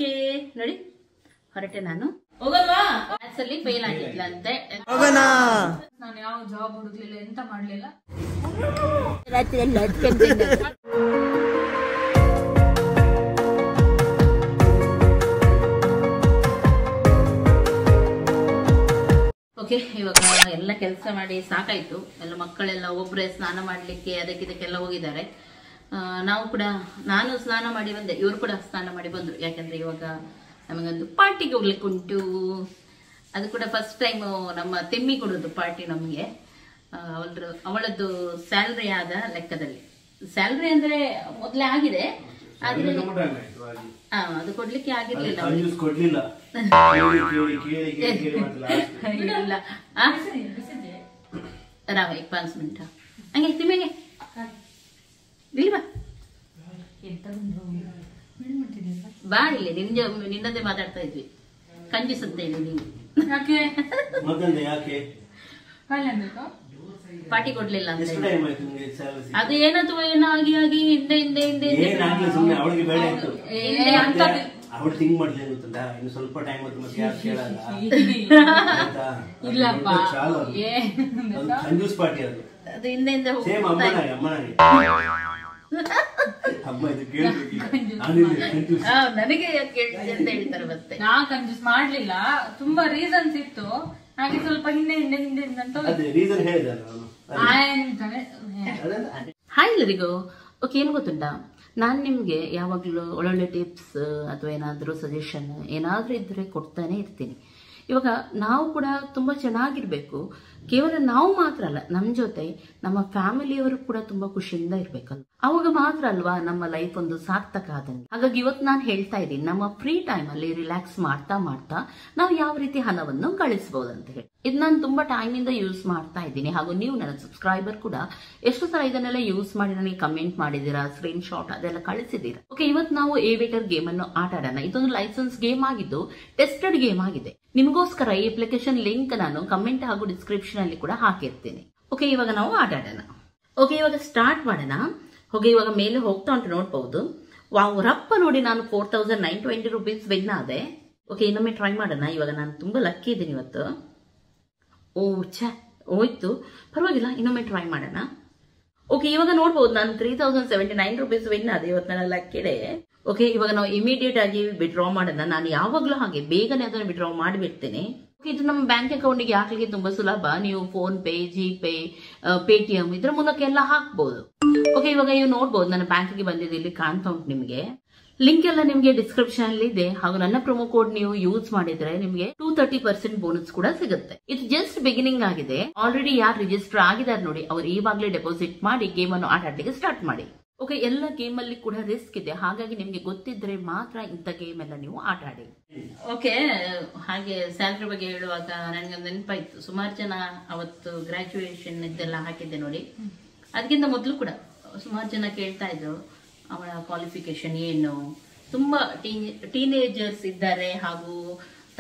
Okay ನೋಡಿ ಹೊರಟೆ ನಾನು. ಹೋಗಲ್ವಾ? ಮ್ಯಾಥ್ಸ್ ಅಲ್ಲಿ ಫೇಲ್ ಆಗಿದ್ಲಂತೆ. ನಾನು ಯಾವ ಜಾಬ್ ಹುಡುಕ್ಲಿಲ್ಲ, ಎಂತ ಮಾಡ್ಲಿಲ್ಲ. ರಾತ್ರಿ ಎಲ್ಲ ಓಕೆ, ಇವಾಗ ಎಲ್ಲ ಕೆಲಸ ಮಾಡಿ ಸಾಕಾಯ್ತು. ಎಲ್ಲ ಮಕ್ಕಳೆಲ್ಲ ಒಬ್ಬರೇ ಸ್ನಾನ ಮಾಡ್ಲಿಕ್ಕೆ ಅದಕ್ಕಿದಕ್ಕೆಲ್ಲ ಹೋಗಿದ್ದಾರೆ. ನಾವು ಕೂಡ, ನಾನು ಸ್ನಾನ ಮಾಡಿ ಬಂದೆ, ಇವರು ಕೂಡ ಸ್ನಾನ ಮಾಡಿ ಬಂದ್ರು. ಯಾಕಂದ್ರೆ ಇವಾಗ ನಮಗೊಂದು ಪಾರ್ಟಿಗೆ ಹೋಗ್ಲಿಕ್ಕೆ ಉಂಟು. ಅದು ಕೂಡ ಫಸ್ಟ್ ಟೈಮ್ ನಮ್ಮ ತೆಮ್ಮಿ ಕೊಡೋದು ಪಾರ್ಟಿ ನಮಗೆ. ಅವಳದ್ದು ಸ್ಯಾಲ್ರಿ ಆದ ಲೆಕ್ಕದಲ್ಲಿ. ಸ್ಯಾಲ್ರಿ ಅಂದ್ರೆ ಮೊದಲೇ ಆಗಿದೆ, ಆದ್ರೆ ಅದು ಕೊಡ್ಲಿಕ್ಕೆ ಆಗಿರ್ಲಿಲ್ಲ. ಇಲ್ಲ ರಾವ 5 ಮಿನಿಟ್ ಹಂಗೆ ತಿಮ್ಮಿಗೆ ಇಲ್ವಾ ಬಾ, ಇಲ್ಲಿ ನಿನ್ನದೇ ಮಾತಾಡ್ತಾ ಇದ್ವಿ. ಕಂಜಿಸುತ್ತೆ ನೀನು. ಪಾರ್ಟಿ ಕೊಡ್ಲಿಲ್ಲ ಅಂತ ಅದು ಏನದು ಏನೋ ಆಗಿ ಆಗಿ ಹಿಂದೆ ಹಿಂದೆ ಹಿಂದೆ ಅವಳು ಥಿಂಕ್ ಮಾಡ್ಲಿ ಗೊತ್ತಲ್ಲ, ಇನ್ನು ಸ್ವಲ್ಪ ಟೈಮ್ ಆಯ್ತು ಮತ್ತೆ ಯಾರು ಕೇಳಲ್ಲ. ಕಂಜೂಸ್ ಪಾರ್ಟಿ ಅದು ಹಿಂದೆ ಹಿಂದೆ ಸೇಮ್ ಅಮ್ಮನಾಗೆ ಅಮ್ಮ ಇದು ನನಗೆ ಕೇಳ್ತಿದೆ ಅಂತ ಹೇಳ್ತಾರೆ. ಮತ್ತೆ ನಾ ಕಂಜೂಸ್ ಮಾಡ್ಲಿಲ್ಲ, ತುಂಬಾ ರೀಸನ್ಸ್ ಇತ್ತು. ಹಾಗೆ ಸ್ವಲ್ಪ ಹಿಂದೆ ಹಿಂದೆ ಹಿಂದೆ ಅಂತ ರೀಸನ್ ಹೇಳಿದಲ್ಲ. ಹಾಯ್ ಎಲ್ಲರಿಗೂ. ಓಕೆ, ಏನು ಗೊತ್ತುಂಟಾ, ನಾನು ನಿಮಗೆ ಯಾವಾಗಲೂ ಒಳ್ಳೊಳ್ಳೆ ಟಿಪ್ಸ್ ಅಥವಾ ಏನಾದರೂ ಸಜೆಷನ್ ಏನಾದರೂ ಇದ್ದರೆ ಕೊಡ್ತಾನೆ ಇರ್ತೀನಿ. ಇವಾಗ ನಾವು ಕೂಡ ತುಂಬ ಚೆನ್ನಾಗಿರ್ಬೇಕು. ಕೇವಲ ನಾವು ಮಾತ್ರ ಅಲ್ಲ, ನಮ್ಮ ಜೊತೆ ನಮ್ಮ ಫ್ಯಾಮಿಲಿಯವರು ಕೂಡ ತುಂಬ ಖುಷಿಯಿಂದ ಇರಬೇಕಲ್ಲ, ಅವಾಗ ಮಾತ್ರ ಅಲ್ವಾ ನಮ್ಮ ಲೈಫ್ ಒಂದು ಸಾರ್ಥಕ ಆದಂಗೆ. ಹಾಗಾಗಿ ಇವತ್ತು ನಾನು ಹೇಳ್ತಾ ಇದ್ದೀನಿ, ನಮ್ಮ ಫ್ರೀ ಟೈಮ್ ಅಲ್ಲಿ ರಿಲ್ಯಾಕ್ಸ್ ಮಾಡ್ತಾ ಮಾಡ್ತಾ ನಾವು ಯಾವ ರೀತಿ ಹಣವನ್ನು ಗಳಿಸಬಹುದು ಅಂತ ಹೇಳಿ. ಇದು ನಾನು ತುಂಬಾ ಟೈಮ್ ಇಂದ ಯೂಸ್ ಮಾಡ್ತಾ ಇದ್ದೀನಿ. ಹಾಗೂ ನೀವು ನನ್ನ ಸಬ್ಸ್ಕ್ರೈಬರ್ ಕೂಡ ಎಷ್ಟು ಸಲ ಇದನ್ನೆಲ್ಲ ಯೂಸ್ ಮಾಡಿ ನನಗೆ ಕಮೆಂಟ್ ಮಾಡಿದೀರಾ, ಸ್ಕ್ರೀನ್ ಶಾಟ್ ಅದೆಲ್ಲ ಕಳಿಸಿದೀರಾ. ಓಕೆ, ಇವತ್ತು ನಾವು ಏವಿಯೇಟರ್ ಗೇಮ್ ಅನ್ನು ಆಟ ಆಡೋಣ. ಇದೊಂದು ಲೈಸೆನ್ಸ್ ಗೇಮ್ ಆಗಿದ್ದು ಟೆಸ್ಟೆಡ್ ಗೇಮ್ ಆಗಿದೆ. ನಿಮಗೋಸ್ಕರ ಈ ಅಪ್ಲಿಕೇಶನ್ ಲಿಂಕ್ ನಾನು ಕಮೆಂಟ್ ಹಾಗೂ ಡಿಸ್ಕ್ರಿಪ್ಷನ್ ಅಲ್ಲಿ ಕೂಡ ಹಾಕಿರ್ತೀನಿ. ಓಕೆ, ಇವಾಗ ನಾವು ಆಟ ಆಡೋಣ. ಓಕೆ, ಇವಾಗ ಸ್ಟಾರ್ಟ್ ಮಾಡೋಣ. ಹೋಗಿ ಇವಾಗ ಮೇಲೆ ಹೋಗ್ತಾ ಉಂಟು, ನೋಡ್ಬಹುದು. ವಾವ್, ರಪ್ಪ ನೋಡಿ, ನಾನು 4920 ರೂಪೀಸ್ ವಿನ್ ಆದೆ. ಓಕೆ, ಇನ್ನೊಮ್ಮೆ ಟ್ರೈ ಮಾಡೋಣ. ಇವಾಗ ನಾನು ತುಂಬಾ ಲಕ್ಕಿ ಇದ್ದೀನಿ ಇವತ್ತು. ಓ ಛೆ, ಹೋಯ್ತು, ಪರವಾಗಿಲ್ಲ, ಇನ್ನೊಮ್ಮೆ ಟ್ರೈ ಮಾಡೋಣ. ಓಕೆ, ಇವಾಗ ನೋಡ್ಬಹುದು ನಾನು 3079 ರೂಪೀಸ್ ವಿನ್ ಆದೆ. ಇವತ್ತು ನನ್ನ ಲಕ್ಕಿ ಡೇ. ಓಕೆ, ಇವಾಗ ನಾವು ಇಮಿಡಿಯೇಟ್ ಆಗಿ ವಿಡ್ರಾ ಮಾಡೋಣ. ನಾನು ಯಾವಾಗ್ಲೂ ಹಾಗೆ ಬೇಗನೆ ಅದನ್ನು ವಿಡ್ರಾ ಮಾಡಿಬಿಡ್ತೇನೆ. ಇದು ನಮ್ಮ ಬ್ಯಾಂಕ್ ಅಕೌಂಟ್ಗೆ ಹಾಕ್ಲಿಕ್ಕೆ ತುಂಬಾ ಸುಲಭ. ನೀವು ಫೋನ್ ಪೇ, ಜಿಪೇ, ಪೇಟಿಎಂ ಇದ್ರ ಮೂಲಕ ಎಲ್ಲ ಹಾಕ್ಬಹುದು. ಓಕೆ, ಇವಾಗ ನೀವು ನೋಡ್ಬಹುದು ನನ್ನ ಬ್ಯಾಂಕ್ಗೆ ಬಂದಿದೆ, ಇಲ್ಲಿ ಕಾಣ್ತಾ ಉಂಟು ನಿಮಗೆ. ಲಿಂಕ್ ಎಲ್ಲ ನಿಮಗೆ ಡಿಸ್ಕ್ರಿಪ್ಷನ್ ಅಲ್ಲಿ ಇದೆ. ಹಾಗೂ ನನ್ನ ಪ್ರೊಮೋ ಕೋಡ್ ನೀವು ಯೂಸ್ ಮಾಡಿದ್ರೆ ನಿಮಗೆ 230% ಬೋನಸ್ ಕೂಡ ಸಿಗುತ್ತೆ. ಇದು ಜಸ್ಟ್ ಬಿಗಿನಿಂಗ್ ಆಗಿದೆ. ಆಲ್ರೆಡಿ ಯಾರು ರಿಜಿಸ್ಟರ್ ಆಗಿದ್ದಾರೆ ನೋಡಿ, ಅವರು ಈವಾಗಲೇ ಡೆಪಾಸಿಟ್ ಮಾಡಿ ಗೇಮ್ ಅನ್ನು ಆಟ ಆಡ್ಲಿಕ್ಕೆ ಸ್ಟಾರ್ಟ್ ಮಾಡಿ. ಓಕೆ, ಎಲ್ಲ ಗೇಮ್ ಅಲ್ಲಿ ಕೂಡ ರಿಸ್ಕ್ ಇದೆ, ಹಾಗಾಗಿ ನಿಮ್ಗೆ ಗೊತ್ತಿದ್ರೆ ಮಾತ್ರ ಇಂಥ ಗೇಮ್ ಎಲ್ಲ ನೀವು ಆಟ ಆಡಿ. ಓಕೆ, ಹಾಗೆ ಸ್ಯಾಲ್ರಿ ಬಗ್ಗೆ ಹೇಳುವಾಗ ನನಗೊಂದು ನೆನಪಾಯ್ತು. ಸುಮಾರು ಜನ ಅವತ್ತು ಗ್ರಾಜುಯೇಷನ್ ಇದೆಲ್ಲ ಹಾಕಿದ್ದೆ ನೋಡಿ. ಅದಕ್ಕಿಂತ ಮೊದಲು ಕೂಡ ಸುಮಾರು ಜನ ಕೇಳ್ತಾ ಇದ್ರು ಅವಳ ಕ್ವಾಲಿಫಿಕೇಶನ್ ಏನು. ತುಂಬಾ ಟೀನೇಜರ್ಸ್ ಇದ್ದಾರೆ ಹಾಗೂ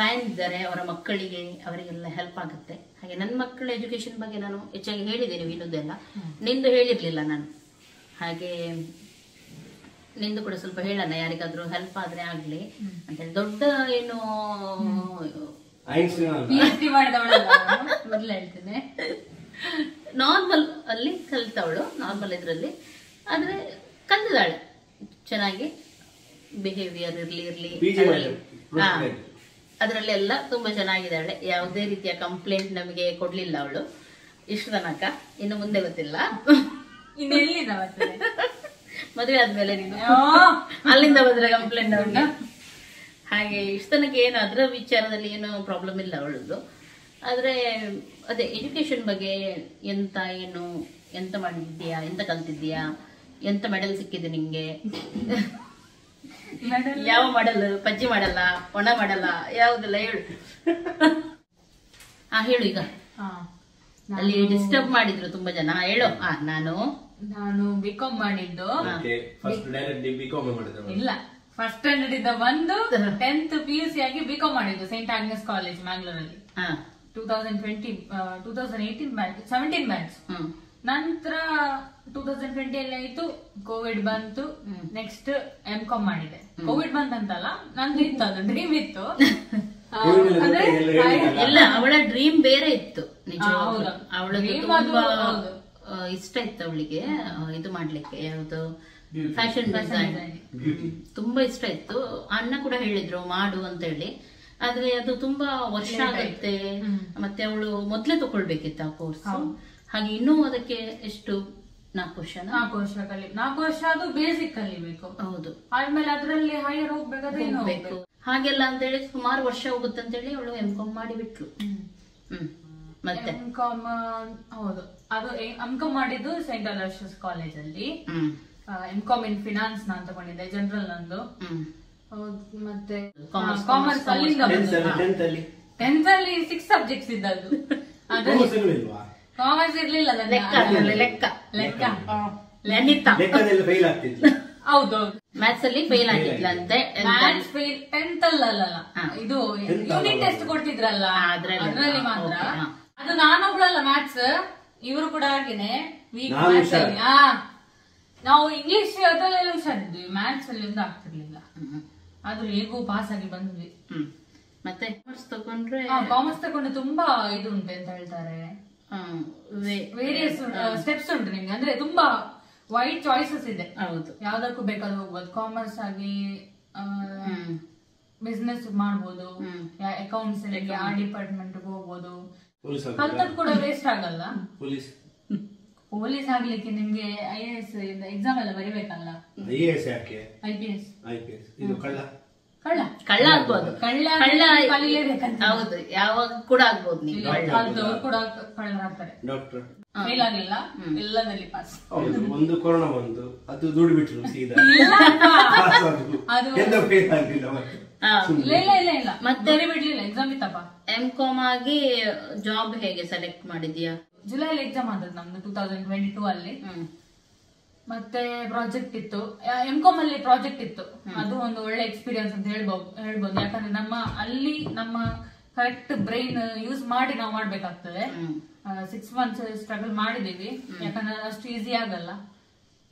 ತಾಯಂದಿದ್ದಾರೆ, ಅವರ ಮಕ್ಕಳಿಗೆ ಅವರಿಗೆಲ್ಲ ಹೆಲ್ಪ್ ಆಗುತ್ತೆ. ಹಾಗೆ ನನ್ನ ಮಕ್ಕಳ ಎಜುಕೇಶನ್ ಬಗ್ಗೆ ನಾನು ಹೆಚ್ಚಾಗಿ ಹೇಳಿದ್ದೇನೆ, ವಿನೋದೆಲ್ಲ ನಿಂದು ಹೇಳಿರ್ಲಿಲ್ಲ ನಾನು. ಹಾಗೆ ನಿಂದು ಕೂಡ ಸ್ವಲ್ಪ ಹೇಳೋಣ, ಯಾರಿಗಾದ್ರೂ ಹೆಲ್ಪ್ ಆದ್ರೆ ಆಗ್ಲಿ ಅಂತ ಹೇಳಿ. ದೊಡ್ಡ ಏನು ಮೊದಲು ಹೇಳ್ತೇನೆ, ನಾರ್ಮಲ್ ಅಲ್ಲಿ ಕಲಿತವಳು, ನಾರ್ಮಲ್ ಇದ್ರಲ್ಲಿ. ಆದ್ರೆ ಕಲಿತಿದ್ದಾಳೆ ಚೆನ್ನಾಗಿ, ಬಿಹೇವಿಯರ್ ಇರ್ಲಿ ಅದರಲ್ಲೆಲ್ಲ ತುಂಬಾ ಚೆನ್ನಾಗಿದ್ದಾಳೆ. ಯಾವುದೇ ರೀತಿಯ ಕಂಪ್ಲೇಂಟ್ ನಮಗೆ ಕೊಡ್ಲಿಲ್ಲ ಅವಳು ಇಷ್ಟು ತನಕ. ಇನ್ನು ಮುಂದೆ ಗೊತ್ತಿಲ್ಲ, ಮದುವೆ ಆದ್ಮೇಲೆ ನೀನು ಅಲ್ಲಿಂದ ಬಂದ್ರೆ ಕಂಪ್ಲೇಂಟ್ ಅವಳಿಗೆ. ಹಾಗೆ ಇಷ್ಟು ತನಕ ಏನು ಅದರ ವಿಚಾರದಲ್ಲಿ ಏನು ಪ್ರಾಬ್ಲಮ್ ಇಲ್ಲ ಅವಳದ್ದು. ಆದ್ರೆ ಅದೇ ಎಜುಕೇಶನ್ ಬಗ್ಗೆ ಎಂತ ಏನು, ಎಂತ ಮಾಡಿದ್ಯಾ, ಎಂತ ಕಲ್ತಿದ್ಯಾ, ಎಂತ ಮೆಡಲ್ ಸಿಕ್ಕಿದೆ ನಿಂಗೆ, ಯಾವ ಮಾಡಲ್ಲ, ಪಜ್ಜಿ ಮಾಡಲ್ಲ, ಒಣ ಮಾಡಲ್ಲ, ಯಾವ್ದಲ್ಲ ಹೇಳು. ಹೇಳು ಈಗ. ಅಲ್ಲಿ ಡಿಸ್ಟರ್ಬ್ ಮಾಡಿದ್ರು ತುಂಬಾ ಜನ, ಹೇಳು. ನಾನು ಬಿಕಾಮ್ ಮಾಡಿದ್ದು. ಇಲ್ಲ, ಫಸ್ಟ್ ಸ್ಟ್ಯಾಂಡರ್ಡ್ ಇಂದ ಬಂದು 10th PUC ಆಗಿ ಬಿಕಾಮ್ ಮಾಡಿದ್ದು ಸೈಂಟ್ ಆಗ್ನೆಸ್ ಕಾಲೇಜ್ ಮ್ಯಾಂಗ್ಳೂರಲ್ಲಿ. 2018 ಬ್ಯಾಚ್. ನಂತರ 2020 ಅಲ್ಲಿ ಆಯ್ತು, ಕೋವಿಡ್ ಬಂತು. ನೆಕ್ಸ್ಟ್ M.Com ಮಾಡಿದೆ. ಕೋವಿಡ್ ಬಂತಂತಲ್ಲ, ನಂದು ಇತ್ತು, ಅದು ಡ್ರೀಮ್ ಇತ್ತು. ಇಲ್ಲ, ಅವಳ ಡ್ರೀಮ್ ಬೇರೆ ಇತ್ತು. ನಿಜ, ಅವಳದು ತುಂಬಾ ಇಷ್ಟ ಇತ್ತು ಅವಳಿಗೆ ಇದು ಮಾಡ್ಲಿಕ್ಕೆ, ಯಾವ್ದು ಫ್ಯಾಷನ್ ಡಿಸೈನ್ ತುಂಬಾ ಇಷ್ಟ ಇತ್ತು. ಅಣ್ಣ ಕೂಡ ಹೇಳಿದ್ರು ಮಾಡು ಅಂತ ಹೇಳಿ. ಆದ್ರೆ ಅದು ತುಂಬಾ ವರ್ಷ ಆಗುತ್ತೆ, ಮತ್ತೆ ಅವಳು ಮೊದ್ಲೇ ತಗೊಳ್ಬೇಕಿತ್ತು ಆ ಕೋರ್ಸ್. ಹಾಗೆ ಇನ್ನೂ ಅದಕ್ಕೆ ಎಷ್ಟು 4 ವರ್ಷ 4 ವರ್ಷ 4 ವರ್ಷ ಅದು ಬೇಸಿಕ್ ಕಲಿಬೇಕು. ಹೌದು, ಆದ್ಮೇಲೆ ಅದ್ರಲ್ಲಿ ಹೈಯರ್ ಹೋಗ್ಬೇಕಾದ್ರೆ ಹೋಗ್ಬೇಕು. ಹಾಗೆಲ್ಲ ಅಂತ ಹೇಳಿ ಸುಮಾರು ವರ್ಷ ಹೋಗುತ್ತೆ ಅಂತ ಹೇಳಿ ಅವಳು M.Com ಮಾಡಿ ಬಿಟ್ಲು. ಮತ್ತೆ M.Com ಹೌದು, ಅದು M.Com ಮಾಡಿದ್ದು ಸೆಂಟ್ ಅಲೋಷಿಯಸ್ ಕಾಲೇಜ್ ಅಲ್ಲಿ. M.Com ಇನ್ ಫಿನಾನ್ಸ್ ನಾನು ತಗೊಂಡಿದ್ದೆ, ಜನರಲ್ ನಂದು. ಮತ್ತೆ ಕಾಮರ್ಸ್ ಅಲ್ಲಿಂದ 10th ಅಲ್ಲಿ 6 ಸಬ್ಜೆಕ್ಟ್ಸ್ ಇದ್ದದ್ದು. ಕಾಮರ್ಸ್ ಇರ್ಲಿಲ್ಲ, ಹೌದು. ಮ್ಯಾಥ್ಸ್ ಅಲ್ಲಿ ಫೇಲ್ ಆಗಿದ್ಲಂತೆ. ಮ್ಯಾಥ್ಸ್ ಫೇಲ್ 10th ಅಲ್ಲ, ಇದು ಯೂನಿಟ್ ಟೆಸ್ಟ್ ಕೊಡ್ತಿದ್ರಲ್ಲ ಅದ್ರಲ್ಲಿ ಮಾತ್ರ. ಅದು ನಾನೊಬ್ಳಲ್ಲ ಮ್ಯಾಥ್ಸ್, ಇವರು ಕೂಡ ಹಾಗೇನೆ ವೀಕ್ ಮ್ಯಾಥ್ಸ್ ಅಲ್ಲಿ. ನಾವು ಇಂಗ್ಲಿಷ್ ಅದ್ರಲ್ಲೆಲ್ಲ ಹುಷಾರಿದ್ವಿ, ಮ್ಯಾಥ್ಸ್ ಅಲ್ಲಿ ಒಂದು ಆಗ್ತಿರ್ಲಿಲ್ಲ. ಅದು ಹೇಗೂ ಪಾಸ್ ಆಗಿ ಬಂದ್ವಿ. ಮತ್ತೆ ಕಾಮರ್ಸ್ ತಗೊಂಡ್ರೆ, ಕಾಮರ್ಸ್ ತಗೊಂಡು ತುಂಬಾ ಇದು ಉಂಟು ಅಂತ ಹೇಳ್ತಾರೆ, ವೇರಿಯಸ್ ಸ್ಟೆಪ್ಸ್ ಉಂಟು ನಿಮ್ಗೆ. ಅಂದ್ರೆ ತುಂಬಾ ವೈಡ್ ಚಾಯ್ಸಸ್ ಇದೆ. ಹೌದು, ಯಾವ್ದಕ್ಕೂ ಬೇಕಾದ್ರೂ ಹೋಗ್ಬೋದು. ಕಾಮರ್ಸ್ ಆಗಿ ಬಿಸ್ನೆಸ್ ಮಾಡ್ಬೋದು, ಅಕೌಂಟ್ಸ್ ಆ ಡಿಪಾರ್ಟ್ಮೆಂಟ್ ಹೋಗ್ಬೋದು. ಕಲ್ತದ್ ಕೂಡ ವೇಸ್ಟ್ ಆಗಲ್ಲ. ಪೊಲೀಸ್ ಆಗ್ಲಿಕ್ಕೆ ನಿಮ್ಗೆ IAS ಎಕ್ಸಾಮ್ ಎಲ್ಲ ಬರಿಬೇಕಲ್ಲ. IPS ಕಳ್ಳ ಆಗ್ಬೋದು, ಕಲಿಲೇಬೇಕಂತ. ಹೌದು, ಯಾವಾಗ ಕೂಡ ಆಗ್ಬೋದು. ನೀವು ಕೂಡ ಕಳ್ಳರಾಗ್ತಾರೆ. ಫೇಲ್ ಆಗ್ಲಿಲ್ಲ, ಎಲ್ಲದಲ್ಲಿ ಪಾಸ್. ಒಂದು ಕೊರೋನಾ ಬಂದು ಅದು ದುಡ್ಡು ಬಿಟ್ರು ಸೀದಾ. ಅದು ಇಲ್ಲ ಮತ್ತೆ ಬಿಡ್ಲಿಲ್ಲ, ಎಕ್ಸಾಮ್ ಇತ್ತಪ್ಪ. M.Com ಆಗಿ ಜಾಬ್ ಹೇಗೆ ಸೆಲೆಕ್ಟ್ ಮಾಡಿದ್ಯಾ? ಜುಲೈಲಿ ಎಕ್ಸಾಮ್ ಆದದ್ದು ನಮ್ದು 2022 ಅಲ್ಲಿ. ಮತ್ತೆ ಪ್ರಾಜೆಕ್ಟ್ ಇತ್ತು, M.Com ಅಲ್ಲಿ ಪ್ರಾಜೆಕ್ಟ್ ಇತ್ತು. ಅದು ಒಂದು ಒಳ್ಳೆ ಎಕ್ಸ್ಪೀರಿಯನ್ಸ್ ಅಂತ ಹೇಳ್ಬೋದು. ಯಾಕಂದ್ರೆ ನಮ್ಮ ಕರೆಕ್ಟ್ ಬ್ರೈನ್ ಯೂಸ್ ಮಾಡಿ ನಾವು ಮಾಡ್ಬೇಕಾಗ್ತದೆ. 6 months ಸ್ಟ್ರಗಲ್ ಮಾಡಿದೀವಿ, ಯಾಕಂದ್ರೆ ಅಷ್ಟು ಈಸಿ ಆಗಲ್ಲ.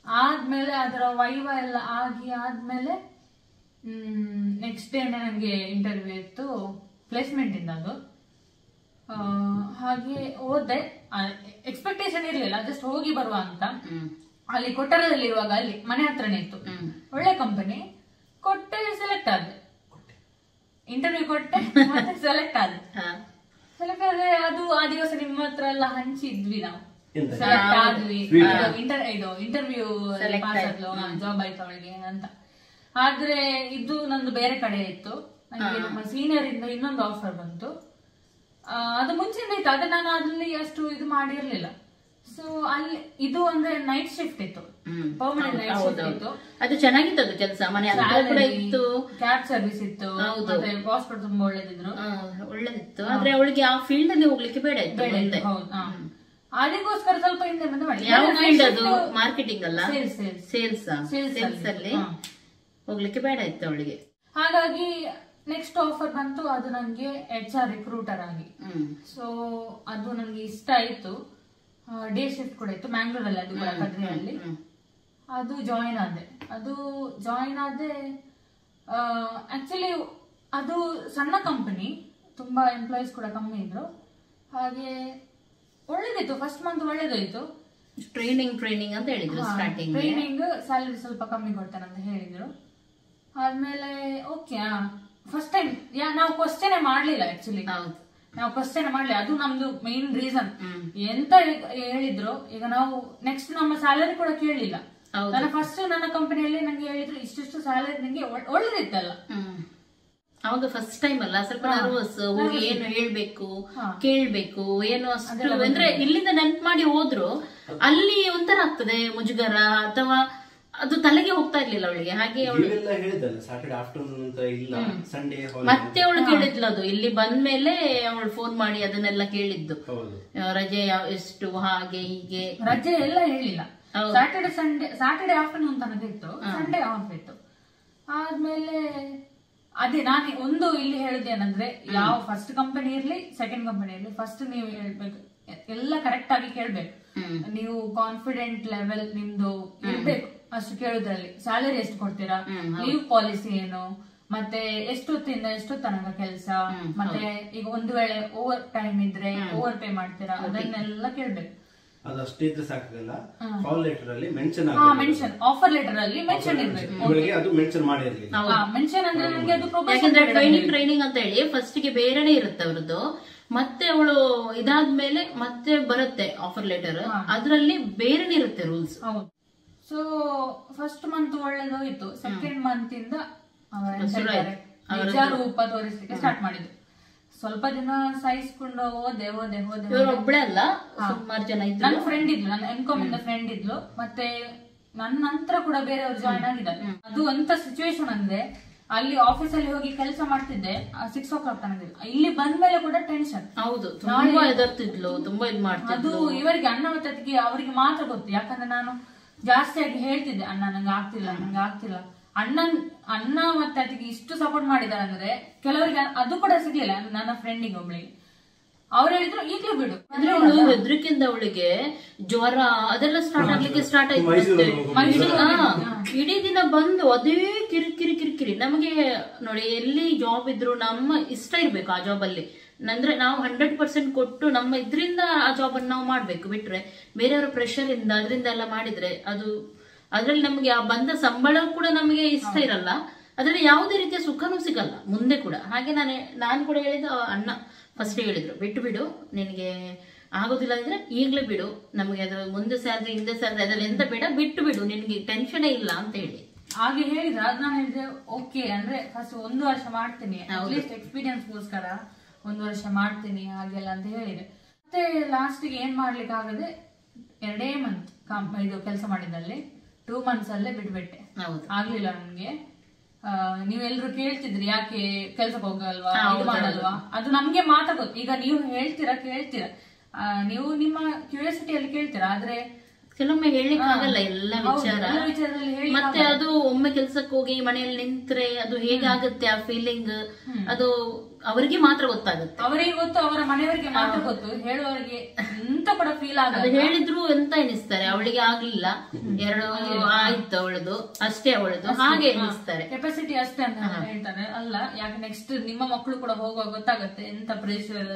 ಆದ್ಮೇಲೆ ಅದರ ವೈವ ಎಲ್ಲ ಆದ್ಮೇಲೆ ನೆಕ್ಸ್ಟ್ ಡೇ ನನಗೆ ಇಂಟರ್ವ್ಯೂ ಇತ್ತು, ಪ್ಲೇಸ್ಮೆಂಟ್ ಇಂದ. ಅದು ಹಾಗೆ ಓದ್ದೆ, ಎಕ್ಸ್ಪೆಕ್ಟೇಷನ್ ಇರ್ಲಿಲ್ಲ, ಜಸ್ಟ್ ಹೋಗಿ ಬರುವ ಅಂತ. ಅಲ್ಲಿ ಕೊಟ್ಟರದಲ್ಲಿ ಇರುವಾಗ, ಅಲ್ಲಿ ಮನೆ ಹತ್ರನೇ ಇತ್ತು, ಒಳ್ಳೆ ಕಂಪನಿ. ಕೊಟ್ಟೆ, ಸೆಲೆಕ್ಟ್ ಆದೆ. ಇಂಟರ್ವ್ಯೂ ಕೊಟ್ಟೆ, ಮತ್ತೆ ಸೆಲೆಕ್ಟ್ ಆದೆ. ಅದು ಆ ದಿವಸ ನಿಮ್ಮ ಹತ್ರ ಎಲ್ಲ ಹಂಚಿದ್ವಿ ನಾವು. ಸೆಲೆಕ್ಟ್ ಆದ್ವಿ, ಇಂಟರ್ವ್ಯೂ ಪಾಸ್ ಆದ್ಲು, ಜಾಬ್ ಆಯ್ತು ಅವಳಿಗೆ ಅಂತ. ಆದ್ರೆ ಇದು ನಂದು ಬೇರೆ ಕಡೆ ಇತ್ತು. ನನಗೆ ನಮ್ಮ ಸೀನಿಯರ್ ಇಂದ ಇನ್ನೊಂದು ಆಫರ್ ಬಂತು. ಅದು ಮುಂಚೆಯಿಂದ ಇತ್ತು, ಅದೇ ನಾನು ಅಲ್ಲಿ ಅಷ್ಟು ಇದು ಮಾಡಿರ್ಲಿಲ್ಲ. ಸೊ ಅಲ್ಲಿ ಇದು ಅಂದ್ರೆ ನೈಟ್ ಶಿಫ್ಟ್ ಇತ್ತು, ಪರ್ಮನೆಂಟ್ ನೈಟ್ ಶಿಫ್ಟ್ ಇತ್ತು. ಅದು ಚೆನ್ನಾಗಿತ್ತು, ಅದು ಕೆಲಸ. ಮನೆ ಕೂಡ ಇತ್ತು, ಕ್ಯಾಬ್ ಸರ್ವಿಸ್ ಇತ್ತು, ಮತ್ತೆ ಬಾಸ್ ಕೂಡ ತುಂಬಾ ಒಳ್ಳೇದಿತ್ತು. ಆದ್ರೆ ಅವಳಿಗೆ ಆ ಫೀಲ್ಡ್ ಅಲ್ಲಿ ಹೋಗ್ಲಿಕ್ಕೆ ಬೇಡ ಇತ್ತು. ಅದಕ್ಕೋಸ್ಕರ ಸ್ವಲ್ಪ ಹಿಂದೆ ಬಂದು ಮಾಡಿ. ಯಾವ ಫೀಲ್ಡ್ ಅದು? ಮಾರ್ಕೆಟಿಂಗ್ ಅಲ್ಲ, ಸೇಲ್ಸ್ ಅಲ್ಲಿ ಹೋಗ್ಲಿಕ್ಕೆ ಬೇಡ ಇತ್ತು ಅವಳಿಗೆ. ಹಾಗಾಗಿ ನೆಕ್ಸ್ಟ್ ಆಫರ್ ಬಂತು, ಅದು ನಂಗೆ HR ರಿಕ್ರೂಟರ್ ಆಗಿ. ಸೊ ಅದು ನನಗೆ ಇಷ್ಟ ಆಯ್ತು. ಡೇ ಶಿಫ್ಟ್ ಕೂಡ ಇತ್ತು, ಮ್ಯಾಂಗ್ಳೂರಲ್ಲಿ, ಅದು ಕೂಡ ಕದ್ರಿಯಲ್ಲಿ. ಅದು ಜಾಯಿನ್ ಆದೆ. ಆಕ್ಚುಲಿ ಅದು ಸಣ್ಣ ಕಂಪನಿ, ತುಂಬಾ ಎಂಪ್ಲಾಯೀಸ್ ಕೂಡ ಕಮ್ಮಿ ಇದ್ರು. ಹಾಗೆ ಒಳ್ಳೇದಿತ್ತು, ಫಸ್ಟ್ ಮಂತ್ ಒಳ್ಳೇದಾಯ್ತು. ಟ್ರೈನಿಂಗ್ ಅಂತ ಹೇಳಿದ್ರು, ಸ್ಟಾರ್ಟಿಂಗ್ ಟ್ರೈನಿಂಗ್, ಸ್ಯಾಲರಿ ಸ್ವಲ್ಪ ಕಮ್ಮಿ ಕೊಡ್ತಾನೆ ಅಂತ ಹೇಳಿದ್ರು. ಆದ್ಮೇಲೆ ಓಕೆ, ಫಸ್ಟ್ ಟೈಮ್ ನಾವು ಕ್ವಶನ್ ಮಾಡ್ಲಿಲ್ಲ. ಆಕ್ಚುಲಿ ನಾವು ಕ್ವಶನ್ ಮಾಡ್ಲಿ, ಅದು ನಮ್ದು ಮೇನ್ ರೀಸನ್. ಎಂತ ಹೇಳಿದ್ರು, ಈಗ ನಾವು ನೆಕ್ಸ್ಟ್ ನಮ್ಮ ಸ್ಯಾಲರಿ ಕೂಡ ಕೇಳಲಿಲ್ಲ. ನನ್ನ ಕಂಪನಿಯಲ್ಲಿ ನಂಗೆ ಹೇಳಿದ್ರು ಇಷ್ಟು ಸ್ಯಾಲರಿ ನಂಗೆ ಒಳ್ಳೇದಿತ್ತಲ್ಲ. ಅವಾಗ ಫಸ್ಟ್ ಟೈಮ್ ಅಲ್ಲ, ಸ್ವಲ್ಪ ನರ್ವಸ್. ಹೋಗಿ ಏನು ಹೇಳ್ಬೇಕು, ಕೇಳ್ಬೇಕು, ಏನು ಅಷ್ಟು ಅಂದ್ರೆ ಇಲ್ಲಿಂದ ನೆನ್ಪು ಮಾಡಿ ಹೋದ್ರು ಅಲ್ಲಿ ಒಂಥರ ಆಗ್ತದೆ, ಮುಜುಗರ, ಅಥವಾ ಅದು ತಲೆಗೆ ಹೋಗ್ತಾ ಇರ್ಲಿಲ್ಲ ಅವಳಿಗೆ. ಹಾಗೆ ಮತ್ತೆ ಅವಳು ಕೇಳಿದ್ಲು, ಅದು ಇಲ್ಲಿ ಬಂದ್ಮೇಲೆ ಅವಳು ಫೋನ್ ಮಾಡಿ ಅದನ್ನೆಲ್ಲ ಕೇಳಿದ್ದು, ರಜೆ ಎಷ್ಟು, ಹಾಗೆ ಹೀಗೆ. ರಜೆ ಎಲ್ಲ ಹೇಳಿಲ್ಲ. ಸ್ಯಾಟರ್ಡೆ ಆಫ್ಟರ್ನೂನ್ ತನಕ ಇತ್ತು, ಸಂಡೇ ಆಫ್ ಇತ್ತು. ಆದ್ಮೇಲೆ ಅದೇ ನಾನು ಒಂದು ಇಲ್ಲಿ ಹೇಳುದೇನಂದ್ರೆ, ಯಾವ ಫಸ್ಟ್ ಕಂಪನಿ ಇರ್ಲಿ ಸೆಕೆಂಡ್ ಕಂಪನಿ ಇರ್ಲಿ, ಫಸ್ಟ್ ನೀವು ಹೇಳ್ಬೇಕು ಎಲ್ಲ ಕರೆಕ್ಟ್ ಆಗಿ ಕೇಳ್ಬೇಕು. ನೀವು ಕಾನ್ಫಿಡೆಂಟ್ ಲೆವೆಲ್ ನಿಮ್ದು ಇರ್ಬೇಕು ಅಷ್ಟು ಕೇಳುದ್ರಲ್ಲಿ. ಸ್ಯಾಲರಿ ಎಷ್ಟು ಕೊಡ್ತೀರಾ, ಲೀವ್ ಪಾಲಿಸಿ ಏನು, ಮತ್ತೆ ಎಷ್ಟೊತ್ತಿಂದ ಎಷ್ಟು ತನಕ ಕೆಲಸ, ಮತ್ತೆ ಈಗ ಒಂದು ವೇಳೆ ಓವರ್ ಟೈಮ್ ಇದ್ರೆ ಓವರ್ ಪೇ ಮಾಡ್ತೀರಾ, ಅದನ್ನೆಲ್ಲ ಕೇಳ್ಬೇಕು. ಅದಷ್ಟೇ ಇದ್ರೆ ಸಾಕಾಗಲ್ಲ, ಕಾಲ್ ಲೆಟರ್ ಅಲ್ಲಿ ಮೆನ್ಷನ್ ಮೆನ್ಷನ್ ಆಫರ್ ಲೆಟರ್ ಅಲ್ಲಿ ಮೆನ್ಷನ್ ಇರ್ಬೇಕು. ಅದು ಮೆನ್ಷನ್ ಮಾಡಿರ್ಲಿಲ್ಲ. ಮೆನ್ಷನ್ ಅಂದ್ರೆ ನನಗೆ ಅದು ಯಾಕಂದ್ರೆ ಟ್ರೈನಿಂಗ್ ಅಂತ ಹೇಳಿ ಫಸ್ಟ್ ಗೆ ಬೇರೆನೆ ಇರುತ್ತೆ ಅವ್ರದ್ದು, ಮತ್ತೆ ಅವಳು ಇದಾದ್ಮೇಲೆ ಮತ್ತೆ ಬರುತ್ತೆ ಆಫರ್ ಲೆಟರ್, ಅದ್ರಲ್ಲಿ ಬೇರೆನೆ ಇರುತ್ತೆ ರೂಲ್ಸ್. ಹೌದು. ಸೊ ಫಸ್ಟ್ ಮಂತ್ ಒಳ್ಳೇದೋಯ್ತು, ಸೆಕೆಂಡ್ ಮಂತ್ ಇಂದ ನಿಜ ರೂಪ ತೋರಿಸ್ಲಿಕ್ಕೆ ಸ್ಟಾರ್ಟ್ ಮಾಡಿದ್ರು. ಸ್ವಲ್ಪ ದಿನ ಸಹಿಸ್ಕೊಂಡು ಹೋದೆ. ಒಬ್ಳೆ ಅಲ್ಲ, ಸುಮಾರು ಜನ ಇದ್ರು. ನನ್ನ ಫ್ರೆಂಡ್ ಇದ್ಲು, ನನ್ನ ಎಂ.ಕಾಮ್ ಇಂದ ಫ್ರೆಂಡ್ ಇದ್ಲು, ಮತ್ತೆ ನನ್ನ ನಂತರ ಕೂಡ ಬೇರೆಯವರು ಜಾಯ್ನ್ ಆಗಿದ್ದಾರೆ. ಅದು ಎಂತ ಸಿಚುವೇಶನ್ ಅಂದ್ರೆ, ಅಲ್ಲಿ ಆಫೀಸ್ ಅಲ್ಲಿ ಹೋಗಿ ಕೆಲಸ ಮಾಡ್ತಿದ್ದೆ 6 o'clock ತನಕ. ಇಲ್ಲಿ ಬಂದ್ಮೇಲೆ ಕೂಡ ಟೆನ್ಷನ್. ಹೌದು, ತುಂಬಾ ಎದರ್ತಿದ್ಲು, ತುಂಬಾ ಇದ್ ಮಾಡ್ತಿದ್ಲು. ಅದು ಇವರಿಗೆ ಅಣ್ಣ ಮತ್ತೆ ಅದಕ್ಕೆ ಅವರಿಗೆ ಮಾತ್ರ ಗೊತ್ತು. ಯಾಕಂದ್ರೆ ನಾನು ಜಾಸ್ತಿಯಾಗಿ ಹೇಳ್ತಿದ್ದೆ, ಅಣ್ಣ ನಂಗೆ ಆಗ್ತಿಲ್ಲ. ಅಣ್ಣ ಮತ್ತೆ ಅದಕ್ಕೆ ಇಷ್ಟು ಸಪೋರ್ಟ್ ಮಾಡಿದಾರೆ ಅಂದ್ರೆ ಕೆಲವರಿಗೆ ಅದು ಕೂಡ ಸಿಗ್ಲಿಲ್ಲ. ನನ್ನ ಫ್ರೆಂಡಿಗೆ ಒಬ್ಳಿಗೆ ಅವ್ರು ಹೇಳಿದ್ರು ಈಗ್ಲೂ ಬಿಡು ಅಂದ್ರೆ ಅವಳು ಹೆದ್ರಿಕೆಯಿಂದ ಅವಳಿಗೆ ಜ್ವರ ಅದೆಲ್ಲ ಸ್ಟಾರ್ಟ್ ಆಯ್ತು. ಇಡೀ ದಿನ ಬಂದು ಅದೇ ಕಿರಿಕಿರಿ. ನಮಗೆ ನೋಡಿ, ಎಲ್ಲಿ ಜಾಬ್ ಇದ್ರು ನಮ್ಮ ಇಷ್ಟ ಇರ್ಬೇಕು ಆ ಜಾಬ್ ಅಲ್ಲಿ. ಅಂದ್ರೆ ನಾವು 100% ಕೊಟ್ಟು ನಮ್ಮ ಇದ್ರಿಂದ ಆ ಜಾಬ್ ಅನ್ನು ನಾವು ಮಾಡ್ಬೇಕು. ಬಿಟ್ರೆ ಬೇರೆಯವರ ಪ್ರೆಷರ್ ಇಂದ ಅದರಿಂದ ಎಲ್ಲ ಮಾಡಿದ್ರೆ ಅದ್ರಲ್ಲಿ ನಮ್ಗೆ ಆ ಬಂದ ಸಂಬಳ ಕೂಡ ನಮಗೆ ಇಷ್ಟ ಇರಲ್ಲ, ಅದ್ರಲ್ಲಿ ಯಾವುದೇ ರೀತಿಯ ಸುಖನೂ ಸಿಗಲ್ಲ ಮುಂದೆ ಕೂಡ. ಹಾಗೆ ನಾನು ಕೂಡ ಹೇಳಿದ, ಅಣ್ಣ ಫಸ್ಟ್ ಹೇಳಿದ್ರು, ಬಿಡು, ನಿನಗೆ ಆಗೋದಿಲ್ಲ ಅಂದ್ರೆ ಈಗ್ಲೇ ಬಿಡು, ನಮ್ಗೆ ಅದ್ರ ಮುಂದೆ ಸ್ಯಾಲ್ರಿ ಹಿಂದೆ ಸ್ಯಾಲ್ರಿ ಅದ್ರಲ್ಲಿ ಎಂತ ಬೇಡ, ಬಿಡು, ನಿನ್ಗೆ ಟೆನ್ಷನ್ ಇಲ್ಲ ಅಂತ ಹೇಳಿ ಹಾಗೆ ಹೇಳಿದ್ರೆ ಅದ್ ನಾನು ಹೇಳಿದೆ ಓಕೆ ಅಂದ್ರೆ ಫಸ್ಟ್ 1 ವರ್ಷ ಮಾಡ್ತೀನಿ, ಅಟ್ಲೀಸ್ಟ್ ಎಕ್ಸ್ಪೀರಿಯನ್ಸ್ ಗೋಸ್ಕರ 1 ವರ್ಷ ಮಾಡ್ತೀನಿ ಹಾಗೆಲ್ಲ ಅಂತ ಹೇಳಿದೆ. ಮತ್ತೆ ಲಾಸ್ಟ್ ಗೆ ಏನ್ ಮಾಡ್ಲಿಕ್ಕೆ ಆಗದೆ 2 ಮಂತ್ ಇದು ಕೆಲಸ ಮಾಡಿದಲ್ಲಿ 2 months ಅಲ್ಲೇ ಬಿಟ್ಬಿಟ್ಟೆ. ಆಗ್ಲಿಲ್ಲ ನನ್ಗೆ. ನೀವೆಲ್ರು ಕೇಳ್ತಿದ್ರಿ ಯಾಕೆ ಕೆಲ್ಸಕ್ಕೆ ಹೋಗಲ್ವಾ, ಇದು ಮಾಡಲ್ವಾ, ಅದು ನಮ್ಗೆ ಮಾತ್ರ ಗೊತ್ತು. ಈಗ ನೀವು ಹೇಳ್ತೀರಾ, ನೀವು ನಿಮ್ಮ ಕ್ಯೂರಿಯಾಸಿಟಿಯಲ್ಲಿ ಕೇಳ್ತೀರಾ, ಆದ್ರೆ ಕೆಲವೊಮ್ಮೆ ಹೇಳಿಕ್ ಆಗಲ್ಲ ಎಲ್ಲ ವಿಚಾರ. ಮತ್ತೆ ಅದು ಒಮ್ಮೆ ಕೆಲ್ಸಕ್ಕೆ ಹೋಗಿ ಮನೆಯಲ್ಲಿ ನಿಂತ್ರೆ ಅದು ಹೇಗಾಗುತ್ತೆ ಆ ಫೀಲಿಂಗ್, ಅದು ಅವರಿಗೆ ಮಾತ್ರ ಗೊತ್ತಾಗುತ್ತೆ. ಅವರಿಗೆ ಗೊತ್ತು, ಅವರ ಮನೆಯವರಿಗೆ ಮಾತ್ರ ಗೊತ್ತು. ಹೇಳುವವರಿಗೆ ಎಂತ ಕೂಡ ಫೀಲ್ ಆಗಲ್ಲ. ಹೇಳಿದ್ರು ಎಂತ ಎನಿಸ್ತಾರೆ, ಅವಳಿಗೆ ಆಗ್ಲಿಲ್ಲ, 2 ಆಯ್ತು ಅವಳದು ಅಷ್ಟೇ, ಅವಳದು ಹಾಗೆ ಎನಿಸ್ತಾರೆ, ಕೆಪಾಸಿಟಿ ಅಷ್ಟೇ ಅಂತ ಹೇಳ್ತಾರೆ. ಅಲ್ಲ, ಯಾಕೆ ನೆಕ್ಸ್ಟ್ ನಿಮ್ಮ ಮಕ್ಕಳು ಕೂಡ ಹೋಗುವಾಗ ಗೊತ್ತಾಗುತ್ತೆ ಎಂತ ಪ್ರೆಷರ್,